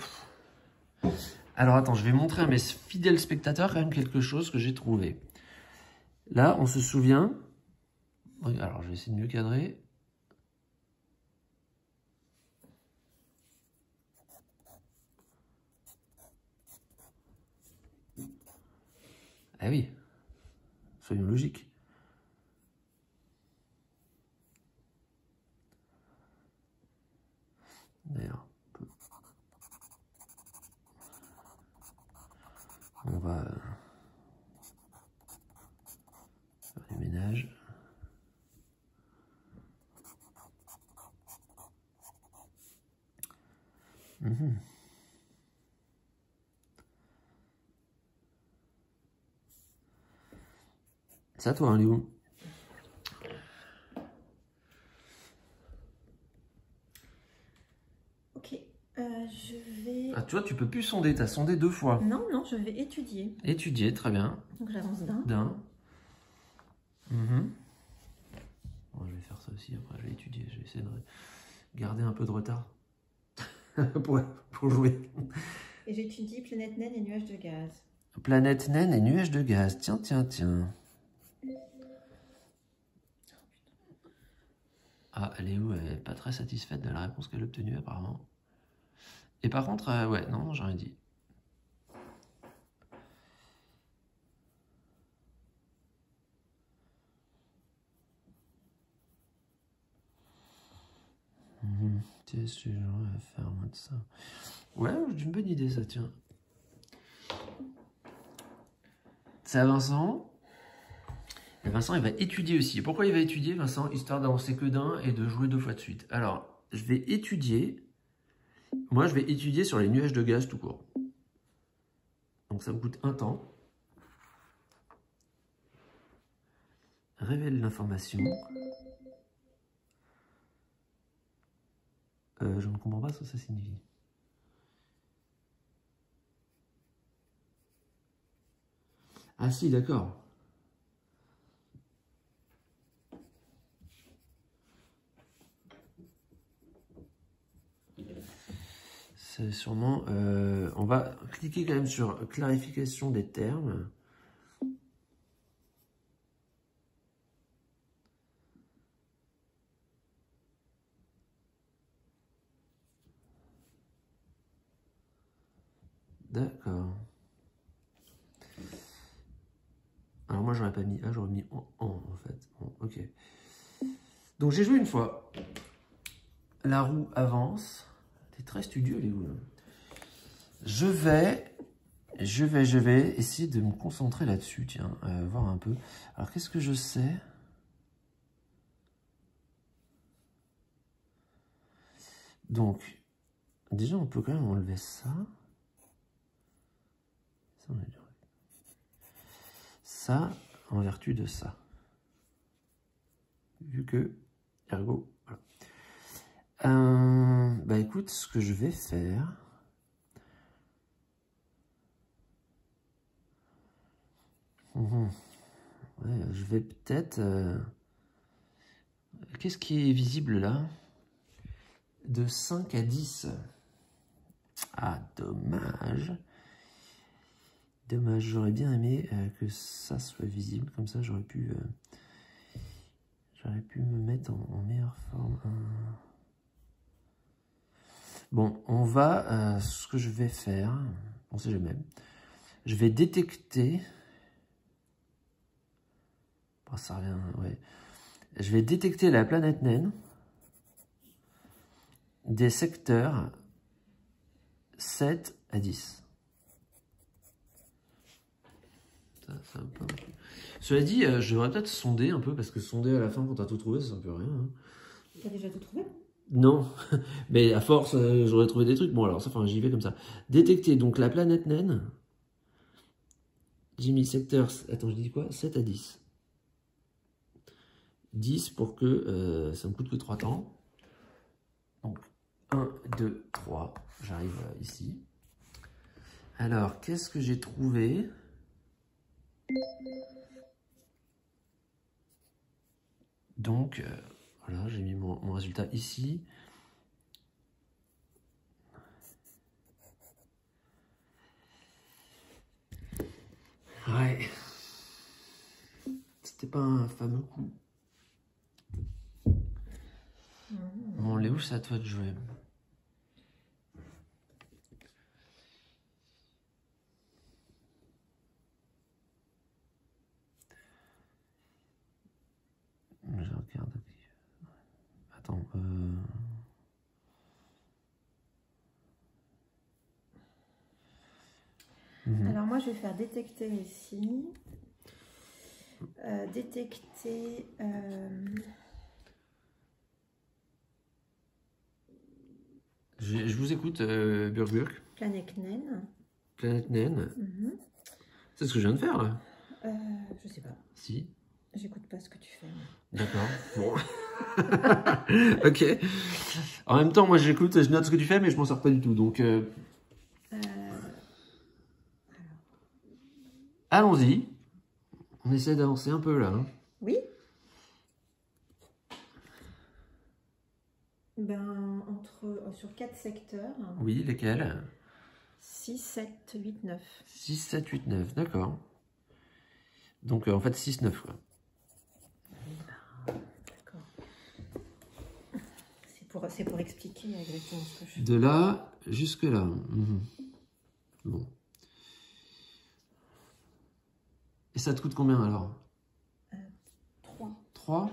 [SPEAKER 1] Alors, attends, je vais montrer à mes fidèles spectateurs quand même quelque chose que j'ai trouvé. Là, on se souvient... Alors, je vais essayer de mieux cadrer. Ah oui, soyons logiques. D'ailleurs, on va faire du ménage. C'est à toi, hein, Léo.
[SPEAKER 2] Ok, je vais...
[SPEAKER 1] Ah, tu vois, tu peux plus sonder, tu as sondé 2 fois.
[SPEAKER 2] Non, non, je vais étudier.
[SPEAKER 1] Étudier, très bien.
[SPEAKER 2] Donc j'avance d'un.
[SPEAKER 1] D'un. Bon, je vais faire ça aussi, après je vais étudier, je vais essayer de garder un peu de retard pour jouer.
[SPEAKER 2] Et j'étudie planète naine et nuages de gaz.
[SPEAKER 1] Planète naine et nuages de gaz, tiens, tiens, tiens. Ah, Léo est pas très satisfaite de la réponse qu'elle a obtenue apparemment. Et par contre, ouais, non, j'ai rien dit. Tiens, ce genre à faire moins de ça. Ouais, j'ai une bonne idée ça, tiens. C'est à Vincent. Et Vincent, il va étudier aussi. Et pourquoi il va étudier, Vincent? Histoire d'avancer que d'un et de jouer 2 fois de suite. Alors, je vais étudier. Moi, je vais étudier sur les nuages de gaz tout court. Donc, ça me coûte un temps. Révèle l'information. Je ne comprends pas ce que ça signifie. Ah si, d'accord. C'est sûrement... on va cliquer quand même sur clarification des termes. D'accord. Alors moi, j'aurais pas mis A, j'aurais mis en fait. Bon, ok. Donc j'ai joué une fois. La roue avance. T'es très studieux, Léo. Je vais essayer de me concentrer là-dessus, tiens, voir un peu. Alors, qu'est-ce que je sais? Donc, déjà, on peut quand même enlever ça. Ça, en vertu de ça. Vu que, ergo, voilà. Bah écoute, ce que je vais faire... Ouais, je vais peut-être... Qu'est-ce qui est visible là? De 5 à 10. Ah, dommage. Dommage, j'aurais bien aimé que ça soit visible. Comme ça, j'aurais pu me mettre en meilleure forme. Bon, on va... ce que je vais faire... On sait jamais. Je vais détecter... Oh, ça revient... Ouais. Je vais détecter la planète naine des secteurs 7 à 10. Ça va pas... Cela dit, je devrais peut-être sonder un peu, parce que sonder à la fin quand t'as tout trouvé, ça ne peut rien. Hein.
[SPEAKER 2] T'as déjà tout trouvé?
[SPEAKER 1] Non, mais à force, j'aurais trouvé des trucs. Bon, alors ça, enfin, j'y vais comme ça. Détecter donc la planète naine. J'ai mis secteur... Attends, je dis quoi? 7 à 10. 10 pour que ça me coûte que 3 temps. Donc, 1, 2, 3. J'arrive ici. Alors, qu'est-ce que j'ai trouvé? Donc, voilà, j'ai mis mon résultat ici. Ouais. C'était pas un fameux coup. Bon, Léo, c'est à toi de jouer. Je regarde. Attends.
[SPEAKER 2] Alors moi, je vais faire détecter ici. Détecter...
[SPEAKER 1] Je vous écoute, Burk.
[SPEAKER 2] Planète naine.
[SPEAKER 1] Planète naine. C'est ce que je viens de faire, là.
[SPEAKER 2] Je sais pas.
[SPEAKER 1] Si.
[SPEAKER 2] J'écoute pas ce que tu fais.
[SPEAKER 1] D'accord. Bon. Ok. En même temps, moi, j'écoute, je note ce que tu fais, mais je m'en sors pas du tout. Donc, allons-y. On essaie d'avancer un peu, là. Hein.
[SPEAKER 2] Oui. Ben, sur 4 secteurs.
[SPEAKER 1] Oui, lesquels?
[SPEAKER 2] 6, 7, 8, 9.
[SPEAKER 1] 6, 7, 8, 9, d'accord. Donc, en fait, 6, 9, quoi.
[SPEAKER 2] D'accord. C'est pour expliquer exactement ce que je fais.
[SPEAKER 1] De là jusque là. Bon. Et ça te coûte combien, alors?
[SPEAKER 2] 3.
[SPEAKER 1] 3?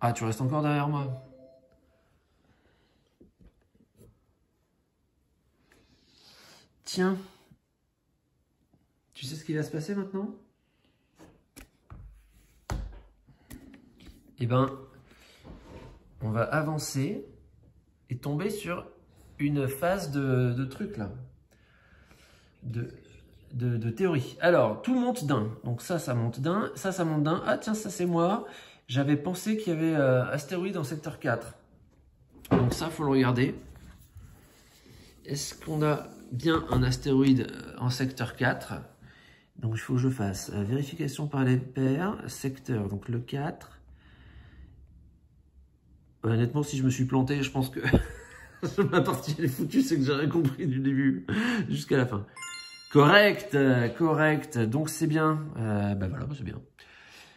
[SPEAKER 1] Ah, tu restes encore derrière moi. Tiens. Tu sais ce qui va se passer maintenant? Eh ben, on va avancer et tomber sur une phase de truc, là. De théorie. Alors, tout monte d'un. Donc ça monte d'un. Ça monte d'un. Ah, tiens, ça, c'est moi. J'avais pensé qu'il y avait astéroïde en secteur 4. Donc ça, il faut le regarder. Est-ce qu'on a bien un astéroïde en secteur 4? Donc il faut que je fasse vérification par les pairs, secteur, donc le 4. Honnêtement, si je me suis planté, je pense que ma partie elle est foutue, c'est que j'ai rien compris du début jusqu'à la fin. Correct, correct. Donc c'est bien. Bah voilà, c'est bien.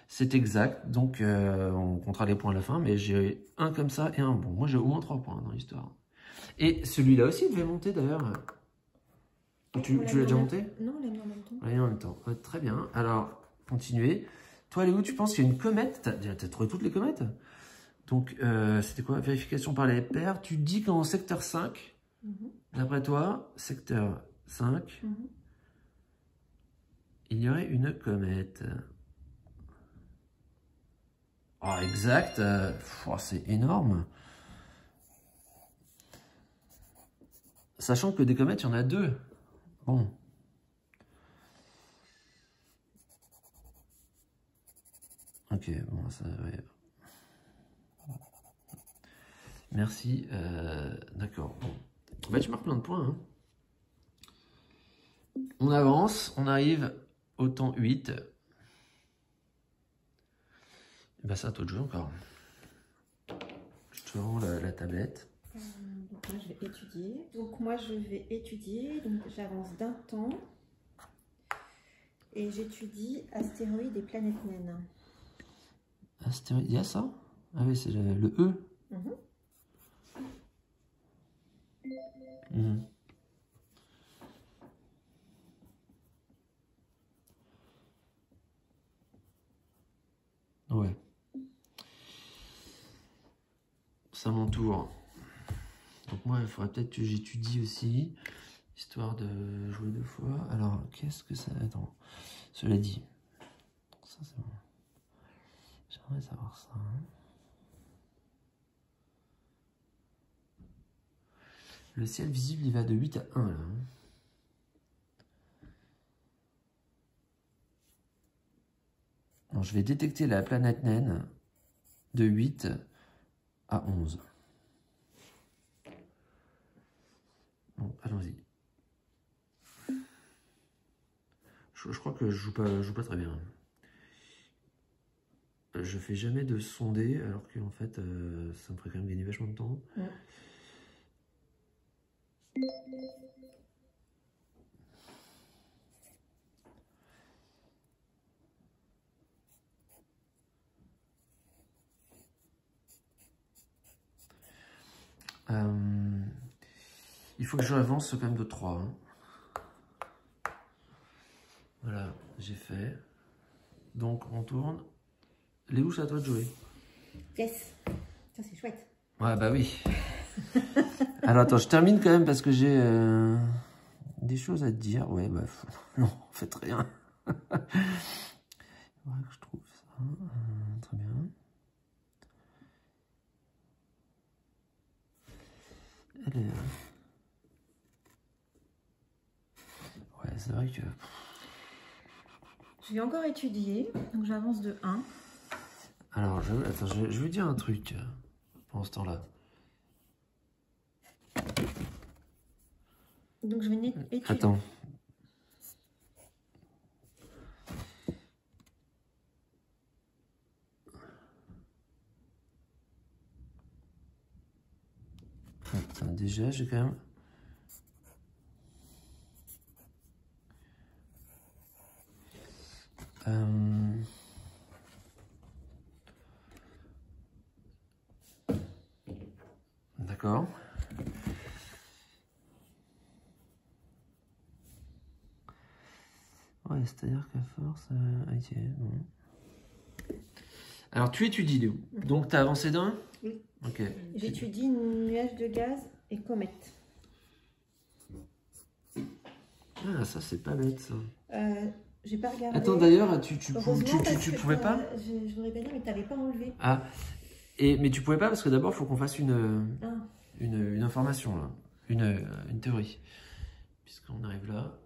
[SPEAKER 1] C'est exact. Donc on comptera les points à la fin, mais j'ai un comme ça et un bon. Moi j'ai au moins 3 points dans l'histoire. Et celui-là aussi devait monter d'ailleurs. Tu l'as déjà monté?
[SPEAKER 2] Non, on l'a mis en même temps.
[SPEAKER 1] On l'a mis en même temps. Ouais, très bien. Alors, continuez. Toi, Léo, tu penses qu'il y a une comète? T'as trouvé toutes les comètes? Donc, c'était quoi? Vérification par les pairs. Tu dis qu'en secteur 5, d'après toi, secteur 5, il y aurait une comète. Oh, exact. C'est énorme. Sachant que des comètes, il y en a 2. Bon. Ok, bon, ça... Ouais. Merci. D'accord. Bon. Bah, tu marques plein de points. Hein. On avance. On arrive au temps 8. Et bah, c'est à toi de jouer encore. Je te rends la tablette.
[SPEAKER 2] Donc moi, je vais étudier. Donc j'avance d'un temps. Et j'étudie astéroïdes et planètes naines.
[SPEAKER 1] Astéroïdes, il y a ça? Ah oui, c'est le E. Ouais. C'est à mon tour. Donc moi, il faudrait peut-être que j'étudie aussi, histoire de jouer 2 fois. Alors, qu'est-ce que ça... Attends, cela dit. Ça, c'est bon. J'aimerais savoir ça. Le ciel visible, il va de 8 à 1, là. Alors, je vais détecter la planète naine de 8 à 11. Bon, allons-y. Je crois que je joue pas très bien. Je fais jamais de sondé, alors qu'en fait, ça me ferait quand même gagner vachement de temps. Il faut que j'avance quand même de 3. Hein. Voilà, j'ai fait. Donc, on tourne. Léo, c'est à toi de jouer.
[SPEAKER 2] Yes. Ça, c'est chouette.
[SPEAKER 1] Ouais, bah oui. Alors, attends, je termine quand même parce que j'ai des choses à te dire. Ouais, bah, non, faites rien. Il faudrait que je trouve ça. Très bien. Alors... Ouais, c'est vrai que...
[SPEAKER 2] Je vais encore étudier, donc j'avance de 1.
[SPEAKER 1] Alors, attends, je vais dire un truc pendant ce temps-là.
[SPEAKER 2] Donc je vais étudier.
[SPEAKER 1] Attends. Attends, déjà, j'ai quand même... D'accord. Ouais, c'est-à-dire qu'à force... ok, bon. Alors, tu étudies, Léo. Donc, tu as avancé d'un?
[SPEAKER 2] Oui.
[SPEAKER 1] Ok.
[SPEAKER 2] J'étudie nuages de gaz et comètes.
[SPEAKER 1] Ah, ça, c'est pas bête, ça.
[SPEAKER 2] J'ai pas regardé.
[SPEAKER 1] Attends, d'ailleurs, tu pouvais pas?
[SPEAKER 2] Je voudrais bien dire, mais tu n'avais pas enlevé.
[SPEAKER 1] Ah, mais tu pouvais pas parce que d'abord, il faut qu'on fasse une information, là. Une théorie. Puisqu'on arrive là.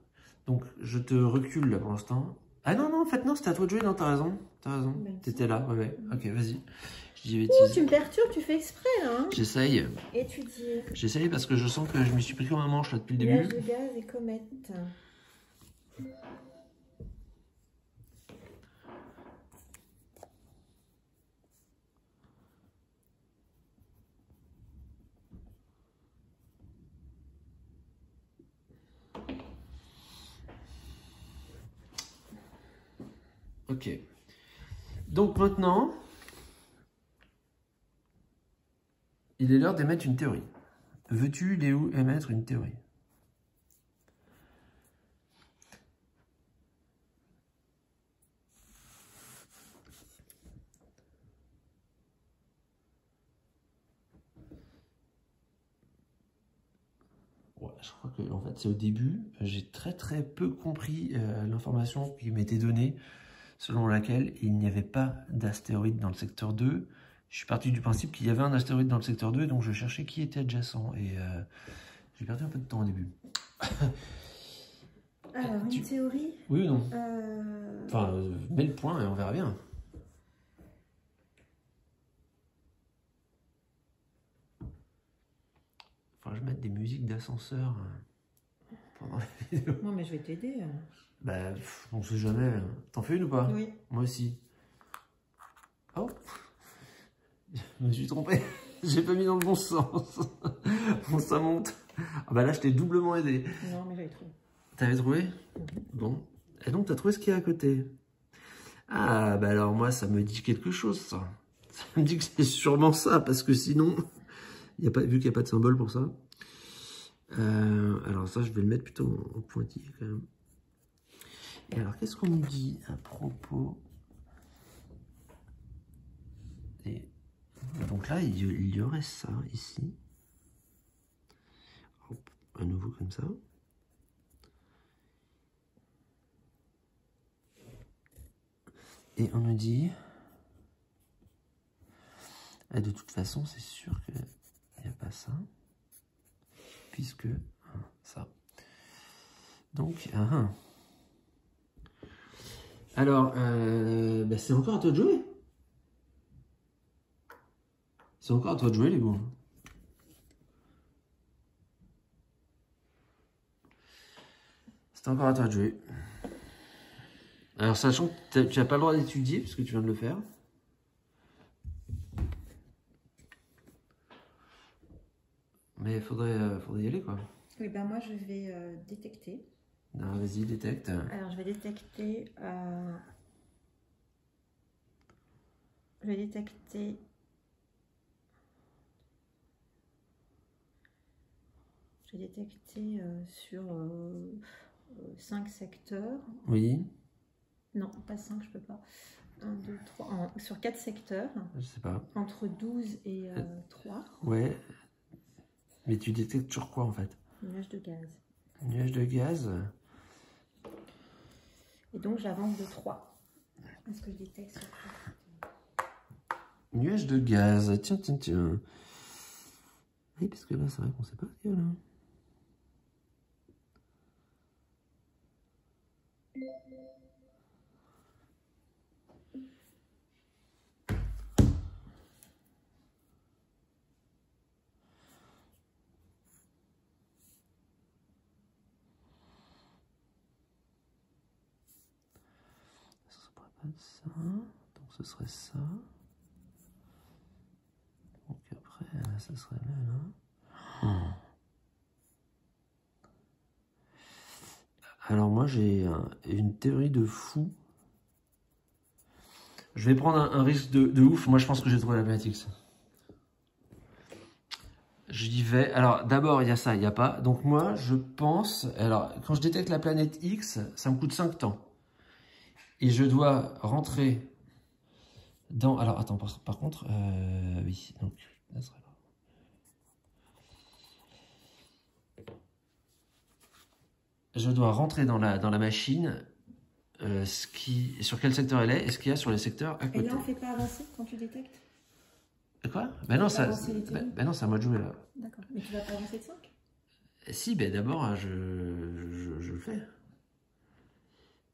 [SPEAKER 1] Donc, je te recule, là, pour l'instant. Ah non, non, en fait, non, c'était à toi de jouer, non, t'as raison. T'as raison. T'étais là, ouais. Ok, vas-y. Je dis bêtise.
[SPEAKER 2] Tu me perturbes, tu fais exprès, là. Hein.
[SPEAKER 1] J'essaye.
[SPEAKER 2] Étudier.
[SPEAKER 1] J'essaye parce que je sens que je m'y suis pris comme un manche, là, depuis le début.
[SPEAKER 2] Nuages de gaz et comètes.
[SPEAKER 1] Ok. Donc maintenant, il est l'heure d'émettre une théorie. Veux-tu, Léo, émettre une théorie? je crois que en fait, c'est au début, j'ai très peu compris l'information qui m'était donnée, selon laquelle il n'y avait pas d'astéroïde dans le secteur 2. Je suis parti du principe qu'il y avait un astéroïde dans le secteur 2, donc je cherchais qui était adjacent, et j'ai perdu un peu de temps au début.
[SPEAKER 2] Alors, une théorie?
[SPEAKER 1] Oui ou non? Enfin, mets le point et on verra bien. Faudra que je mette des musiques d'ascenseur pendant la vidéo.
[SPEAKER 2] Non, mais je vais t'aider.
[SPEAKER 1] Bah, on sait jamais. T'en fais une ou pas?
[SPEAKER 2] Oui.
[SPEAKER 1] Moi aussi. Oh, je me suis trompé. J'ai pas mis dans le bon sens. Bon, ça monte. Ah bah là, je t'ai doublement aidé.
[SPEAKER 2] Non, mais j'avais trouvé.
[SPEAKER 1] T'avais trouvé? Bon. Et donc, t'as trouvé ce qu'il y a à côté. Ah, bah alors moi, ça me dit quelque chose, ça. Ça me dit que c'est sûrement ça, parce que sinon, y a pas, vu qu'il n'y a pas de symbole pour ça. Alors ça, je vais le mettre plutôt en pointillé quand même. Et alors, qu'est-ce qu'on nous dit à propos... Et donc là, il y aurait ça ici. Hop, à nouveau comme ça. Et on nous dit... Et de toute façon, c'est sûr qu'il n'y a pas ça. Puisque... ça. Donc... Alors, bah c'est encore à toi de jouer. C'est encore à toi de jouer, les bons. C'est encore à toi de jouer. Alors, sachant que tu n'as pas le droit d'étudier, puisque tu viens de le faire. Mais il faudrait y aller, quoi.
[SPEAKER 2] Oui, ben moi, je vais détecter.
[SPEAKER 1] Non, vas-y, détecte.
[SPEAKER 2] Alors, je vais détecter... Je vais détecter... Je vais détecter sur 5 secteurs.
[SPEAKER 1] Oui.
[SPEAKER 2] Non, pas 5, je peux pas. 1, 2, 3. Sur 4 secteurs.
[SPEAKER 1] Je sais pas.
[SPEAKER 2] Entre 12 et 3.
[SPEAKER 1] Ouais. Mais tu détectes sur quoi, en fait?
[SPEAKER 2] Nuage de gaz.
[SPEAKER 1] Nuage de gaz.
[SPEAKER 2] Et donc, j'avance de 3. Est-ce que je détecte sur quoi?
[SPEAKER 1] Nuage de gaz. Tiens, tiens, tiens. Oui, parce que là, c'est vrai qu'on sait pas ce qu'il y a, là. Ça, donc ce serait ça. Donc après, ça serait là. Alors moi j'ai une théorie de fou. Je vais prendre un risque de ouf. Moi je pense que j'ai trouvé la planète X. J'y vais. Alors d'abord il y a ça, il n'y a pas. Donc moi je pense... Alors quand je détecte la planète X, ça me coûte 5 temps. Et je dois rentrer dans... Alors, attends, par contre... oui, donc... Là, serait là. Je dois rentrer dans la machine sur quel secteur elle est et ce qu'il y a sur les secteurs à côté.
[SPEAKER 2] Et là, on ne fait pas avancer quand tu détectes?
[SPEAKER 1] Quoi? Ben non, ça... Ben non, c'est à moi de jouer, là.
[SPEAKER 2] D'accord. Mais tu vas pas avancer de 5?
[SPEAKER 1] Si, ben d'abord, je le fais.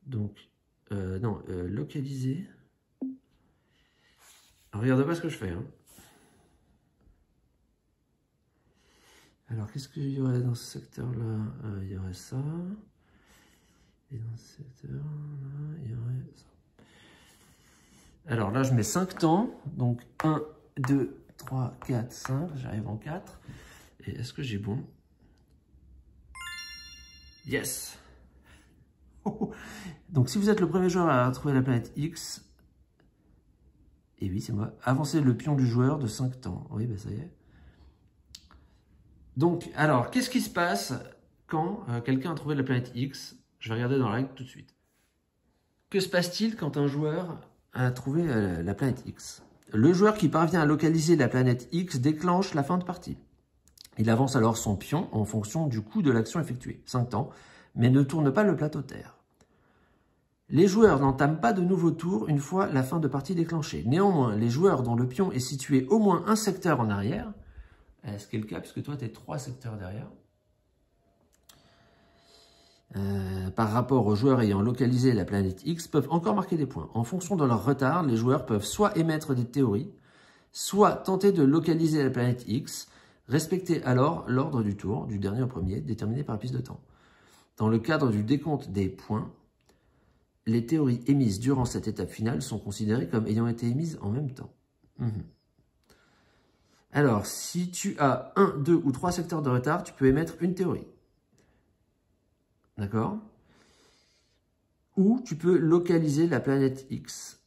[SPEAKER 1] Donc... non, localiser. Regarde pas ce que je fais. Hein. Alors, qu'est-ce qu'il y aurait dans ce secteur-là? Il y aurait ça. Et dans ce secteur-là, il y aurait ça. Alors là, je mets 5 temps. Donc, 1, 2, 3, 4, 5. J'arrive en 4. Et est-ce que j'ai bon? Yes! Donc, si vous êtes le premier joueur à trouver la planète X, et oui, c'est moi, avancez le pion du joueur de 5 temps. Oui, ben ça y est. Donc, alors, qu'est-ce qui se passe quand quelqu'un a trouvé la planète X? Je vais regarder dans la règle tout de suite. Que se passe-t-il quand un joueur a trouvé la planète X? Le joueur qui parvient à localiser la planète X déclenche la fin de partie. Il avance alors son pion en fonction du coût de l'action effectuée, 5 temps, mais ne tourne pas le plateau terre. Les joueurs n'entament pas de nouveau tour une fois la fin de partie déclenchée. Néanmoins, les joueurs dont le pion est situé au moins un secteur en arrière, ce qui est le cas puisque toi tu es 3 secteurs derrière, par rapport aux joueurs ayant localisé la planète X, peuvent encore marquer des points. En fonction de leur retard, les joueurs peuvent soit émettre des théories, soit tenter de localiser la planète X, respecter alors l'ordre du tour, du dernier au premier, déterminé par la piste de temps. Dans le cadre du décompte des points, les théories émises durant cette étape finale sont considérées comme ayant été émises en même temps. Alors, si tu as 1, 2 ou 3 secteurs de retard, tu peux émettre une théorie. D'accord? Ou tu peux localiser la planète X.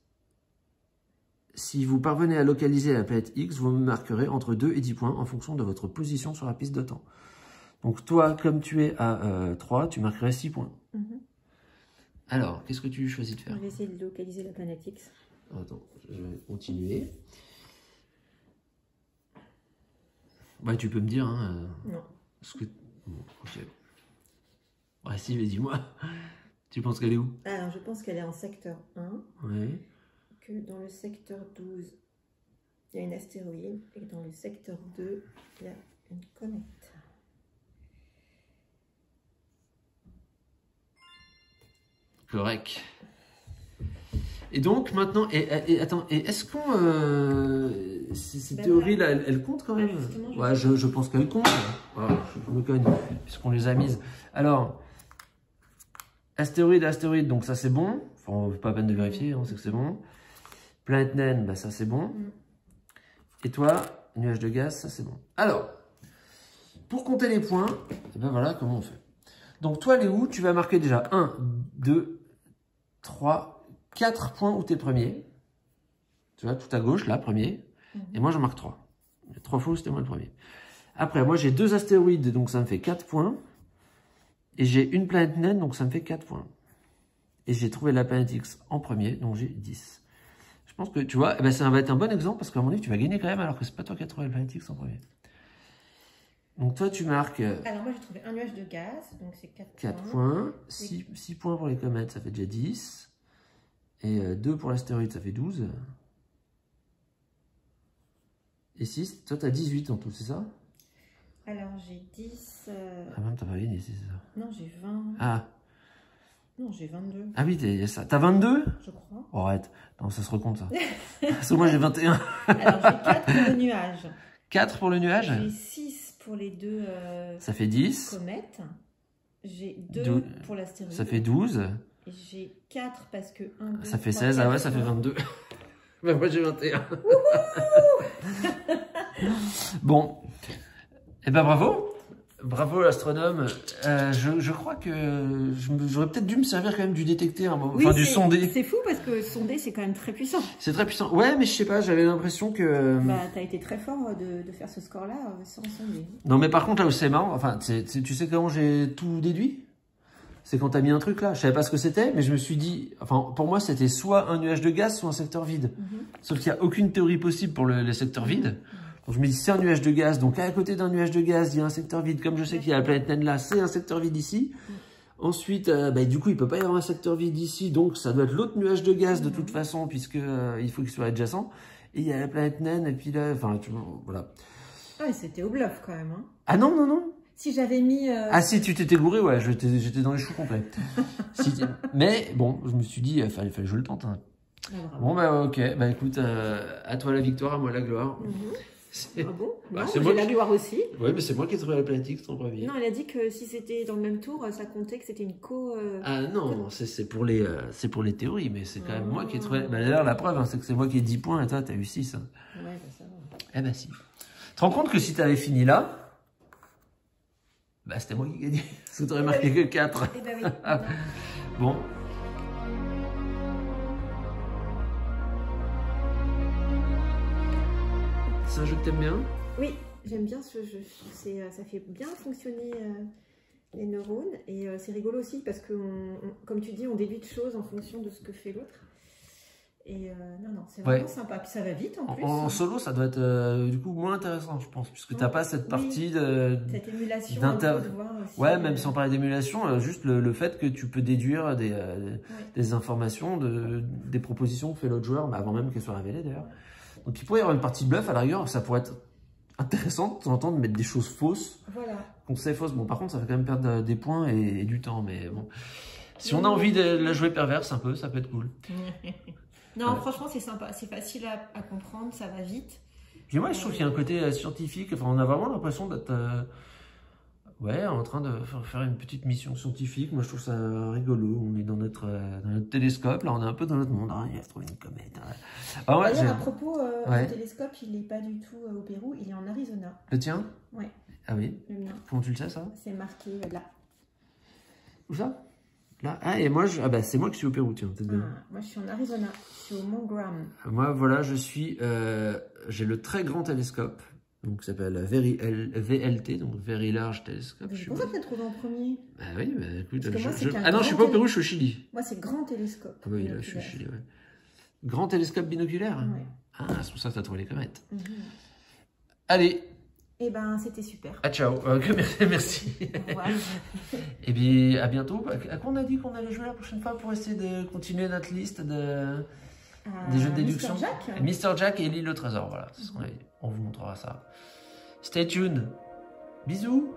[SPEAKER 1] Si vous parvenez à localiser la planète X, vous me marquerez entre 2 et 10 points en fonction de votre position sur la piste de temps. Donc toi, comme tu es à 3, tu marquerais 6 points. Alors, qu'est-ce que tu choisis de faire?
[SPEAKER 2] Je vais essayer de localiser la planète X.
[SPEAKER 1] Attends, je vais continuer. Bah, tu peux me dire, hein.
[SPEAKER 2] Non.
[SPEAKER 1] Ce que... Bon, ok. Ouais, si, mais dis-moi. Tu penses qu'elle est où?
[SPEAKER 2] Alors, je pense qu'elle est en secteur 1.
[SPEAKER 1] Oui.
[SPEAKER 2] Que dans le secteur 12, il y a une astéroïde. Et dans le secteur 2, il y a une comète.
[SPEAKER 1] Correct. Et donc, maintenant, attends, est-ce qu'on... ces théories-là, elles comptent quand même? Ouais, je pense qu'elles comptent. Voilà, je me connais, puisqu'on les a mises. Alors, astéroïde, donc ça c'est bon. Enfin, pas peine de vérifier, on sait que c'est bon. Planète naine, bah ça c'est bon. Et toi, nuage de gaz, ça c'est bon. Alors, pour compter les points, et ben voilà comment on fait. Donc toi, Léo, tu vas marquer déjà 1, 2, 3, 4 points où tu es premier. Tu vois, tout à gauche, là, premier. Et moi, j'en marque 3. 3 fois où c'était moi le premier. Après, moi, j'ai 2 astéroïdes, donc ça me fait 4 points. Et j'ai une planète naine, donc ça me fait 4 points. Et j'ai trouvé la planète X en premier, donc j'ai 10. Je pense que, tu vois, eh ben, ça va être un bon exemple, parce qu'à mon avis, tu vas gagner quand même, alors que c'est pas toi qui as trouvé la planète X en premier. Donc toi, tu marques...
[SPEAKER 2] Alors moi, j'ai trouvé un nuage de gaz, donc c'est 4
[SPEAKER 1] points. 6 points pour les comètes, ça fait déjà 10. Et 2 pour l'astéroïde, ça fait 12. Et 6, toi, tu as 18 en tout, c'est ça?
[SPEAKER 2] Alors j'ai 10...
[SPEAKER 1] Ah même, t'as pas gagné, c'est ça?
[SPEAKER 2] Non, j'ai 20...
[SPEAKER 1] Ah.
[SPEAKER 2] Non, j'ai 22.
[SPEAKER 1] Ah oui, t'as 22?
[SPEAKER 2] Je crois.
[SPEAKER 1] Oh, arrête, non, ça se recompte, ça. Parce que moi, j'ai 21.
[SPEAKER 2] Alors j'ai 4 pour le nuage.
[SPEAKER 1] 4 pour le nuage?
[SPEAKER 2] J'ai 6 pour les 2
[SPEAKER 1] ça fait 10.
[SPEAKER 2] comètes. J'ai 2 pour l'astéroïde.
[SPEAKER 1] Ça fait 12.
[SPEAKER 2] Et j'ai 4 parce que 1, 2,
[SPEAKER 1] ça fait
[SPEAKER 2] 3,
[SPEAKER 1] 16,
[SPEAKER 2] 4,
[SPEAKER 1] ah ouais, ça fait 22. Ben, moi, j'ai 21. Bon. Eh ben, bravo. Bravo, l'astronome. Je crois que j'aurais peut-être dû me servir quand même du détecteur, enfin du sondé.
[SPEAKER 2] C'est fou parce que sondé, c'est quand même très puissant.
[SPEAKER 1] C'est très puissant. Ouais, mais je sais pas, j'avais l'impression que...
[SPEAKER 2] Bah, t'as été très fort de faire ce score-là sans sondé.
[SPEAKER 1] Non, mais par contre, là où c'est marrant, enfin, tu sais comment j'ai tout déduit? C'est quand t'as mis un truc là. Je savais pas ce que c'était, mais je me suis dit... Enfin, pour moi, c'était soit un nuage de gaz, soit un secteur vide. Sauf qu'il n'y a aucune théorie possible pour les secteurs vides. Donc je me dis, c'est un nuage de gaz. Donc à côté d'un nuage de gaz, il y a un secteur vide. Comme je sais qu'il y a la planète naine là, c'est un secteur vide ici. Ensuite, du coup, il peut pas y avoir un secteur vide ici. Donc ça doit être l'autre nuage de gaz de toute façon, puisque il faut qu'il soit adjacent. Et il y a la planète naine, et puis là, enfin, voilà.
[SPEAKER 2] Ah, c'était au bluff quand même. Hein.
[SPEAKER 1] Ah non, non, non.
[SPEAKER 2] Si j'avais mis...
[SPEAKER 1] Ah si, tu t'étais gouré, ouais, j'étais dans les choux complets. Mais bon, je me suis dit, il fallait que je le tente. Hein. Ah, bon, bah ok, bah écoute, à toi la victoire, à moi la gloire.
[SPEAKER 2] Ah bon?
[SPEAKER 1] Bah,
[SPEAKER 2] j'ai la gloire aussi.
[SPEAKER 1] Oui, mais c'est moi qui ai trouvé la planète X en premier.
[SPEAKER 2] Non, elle a dit que si c'était dans le même tour, ça comptait que c'était une
[SPEAKER 1] Ah non, c'est pour les théories, mais c'est quand même moi qui ai trouvé... Bah, d'ailleurs, la preuve, hein, c'est que c'est moi qui ai 10 points et toi, t'as eu 6. Hein.
[SPEAKER 2] Ouais, bah ça va.
[SPEAKER 1] Eh ben si. Tu te rends compte que si t'avais fini là, bah c'était moi qui gagnais. Parce que t'aurais marqué que 4.
[SPEAKER 2] Eh ben oui.
[SPEAKER 1] Bon. C'est un jeu que t'aimes bien?
[SPEAKER 2] Oui, j'aime bien ce jeu. Ça fait bien fonctionner les neurones. Et c'est rigolo aussi parce que, comme tu dis, on déduit de choses en fonction de ce que fait l'autre. Et non, c'est
[SPEAKER 1] Ouais.
[SPEAKER 2] vraiment sympa. Puis ça va vite en plus.
[SPEAKER 1] En solo, ça doit être du coup moins intéressant, je pense, puisque t'as pas cette partie
[SPEAKER 2] cette émulation
[SPEAKER 1] d'inter...
[SPEAKER 2] de voir aussi.
[SPEAKER 1] Ouais, même sans parler d'émulation, juste le fait que tu peux déduire des informations, des propositions que fait l'autre joueur, mais avant même qu'elles soient révélées d'ailleurs. Donc il pourrait y avoir une partie de bluff, à la rigueur, ça pourrait être intéressant de temps en temps de mettre des choses fausses.
[SPEAKER 2] Voilà.
[SPEAKER 1] Qu'on sait fausses. Bon, par contre, ça va quand même perdre des points et du temps, mais bon. Si on a envie de la jouer perverse un peu, ça peut être cool.
[SPEAKER 2] Non, franchement, c'est sympa. C'est facile à comprendre, ça va vite.
[SPEAKER 1] Puis moi, je trouve qu'il y a un côté scientifique. Enfin, on a vraiment l'impression d'être en train de faire une petite mission scientifique. Moi, je trouve ça rigolo. On est dans notre télescope. Là, on est un peu dans notre monde. Il a trouvé une comète. Ah, ouais,
[SPEAKER 2] d'ailleurs, à propos, le télescope, il n'est pas du tout au Pérou. Il est en Arizona.
[SPEAKER 1] Le tien?
[SPEAKER 2] Ouais.
[SPEAKER 1] Ah oui?
[SPEAKER 2] Le mien.
[SPEAKER 1] Comment tu le sais, ça?
[SPEAKER 2] C'est marqué là.
[SPEAKER 1] Où ça? Là, et moi, c'est moi qui suis au Pérou, tiens, peut-être bien.
[SPEAKER 2] Moi, je suis en Arizona, je suis au Mont Graham.
[SPEAKER 1] Moi, voilà, j'ai le très grand télescope, donc ça s'appelle VLT, donc Very Large Telescope.
[SPEAKER 2] C'est pour ça que tu as trouvé en premier.
[SPEAKER 1] Bah oui, bah écoute,
[SPEAKER 2] Ah
[SPEAKER 1] non, je suis pas au Pérou, je suis au Chili.
[SPEAKER 2] Moi, c'est grand télescope.
[SPEAKER 1] Ah oui, là, je suis au Chili, ouais. Grand télescope binoculaire?
[SPEAKER 2] Ouais.
[SPEAKER 1] Ah, c'est pour ça que tu as trouvé les comètes. Allez.
[SPEAKER 2] Eh ben, c'était super.
[SPEAKER 1] Ah, ciao. Merci.
[SPEAKER 2] Au revoir.
[SPEAKER 1] Et bien, à bientôt. À quoi on a dit qu'on allait jouer la prochaine fois pour essayer de continuer notre liste des jeux de déduction? Mr. Jack et l'île au trésor. Voilà, c'est ce qu'on a dit. On vous montrera ça. Stay tuned. Bisous.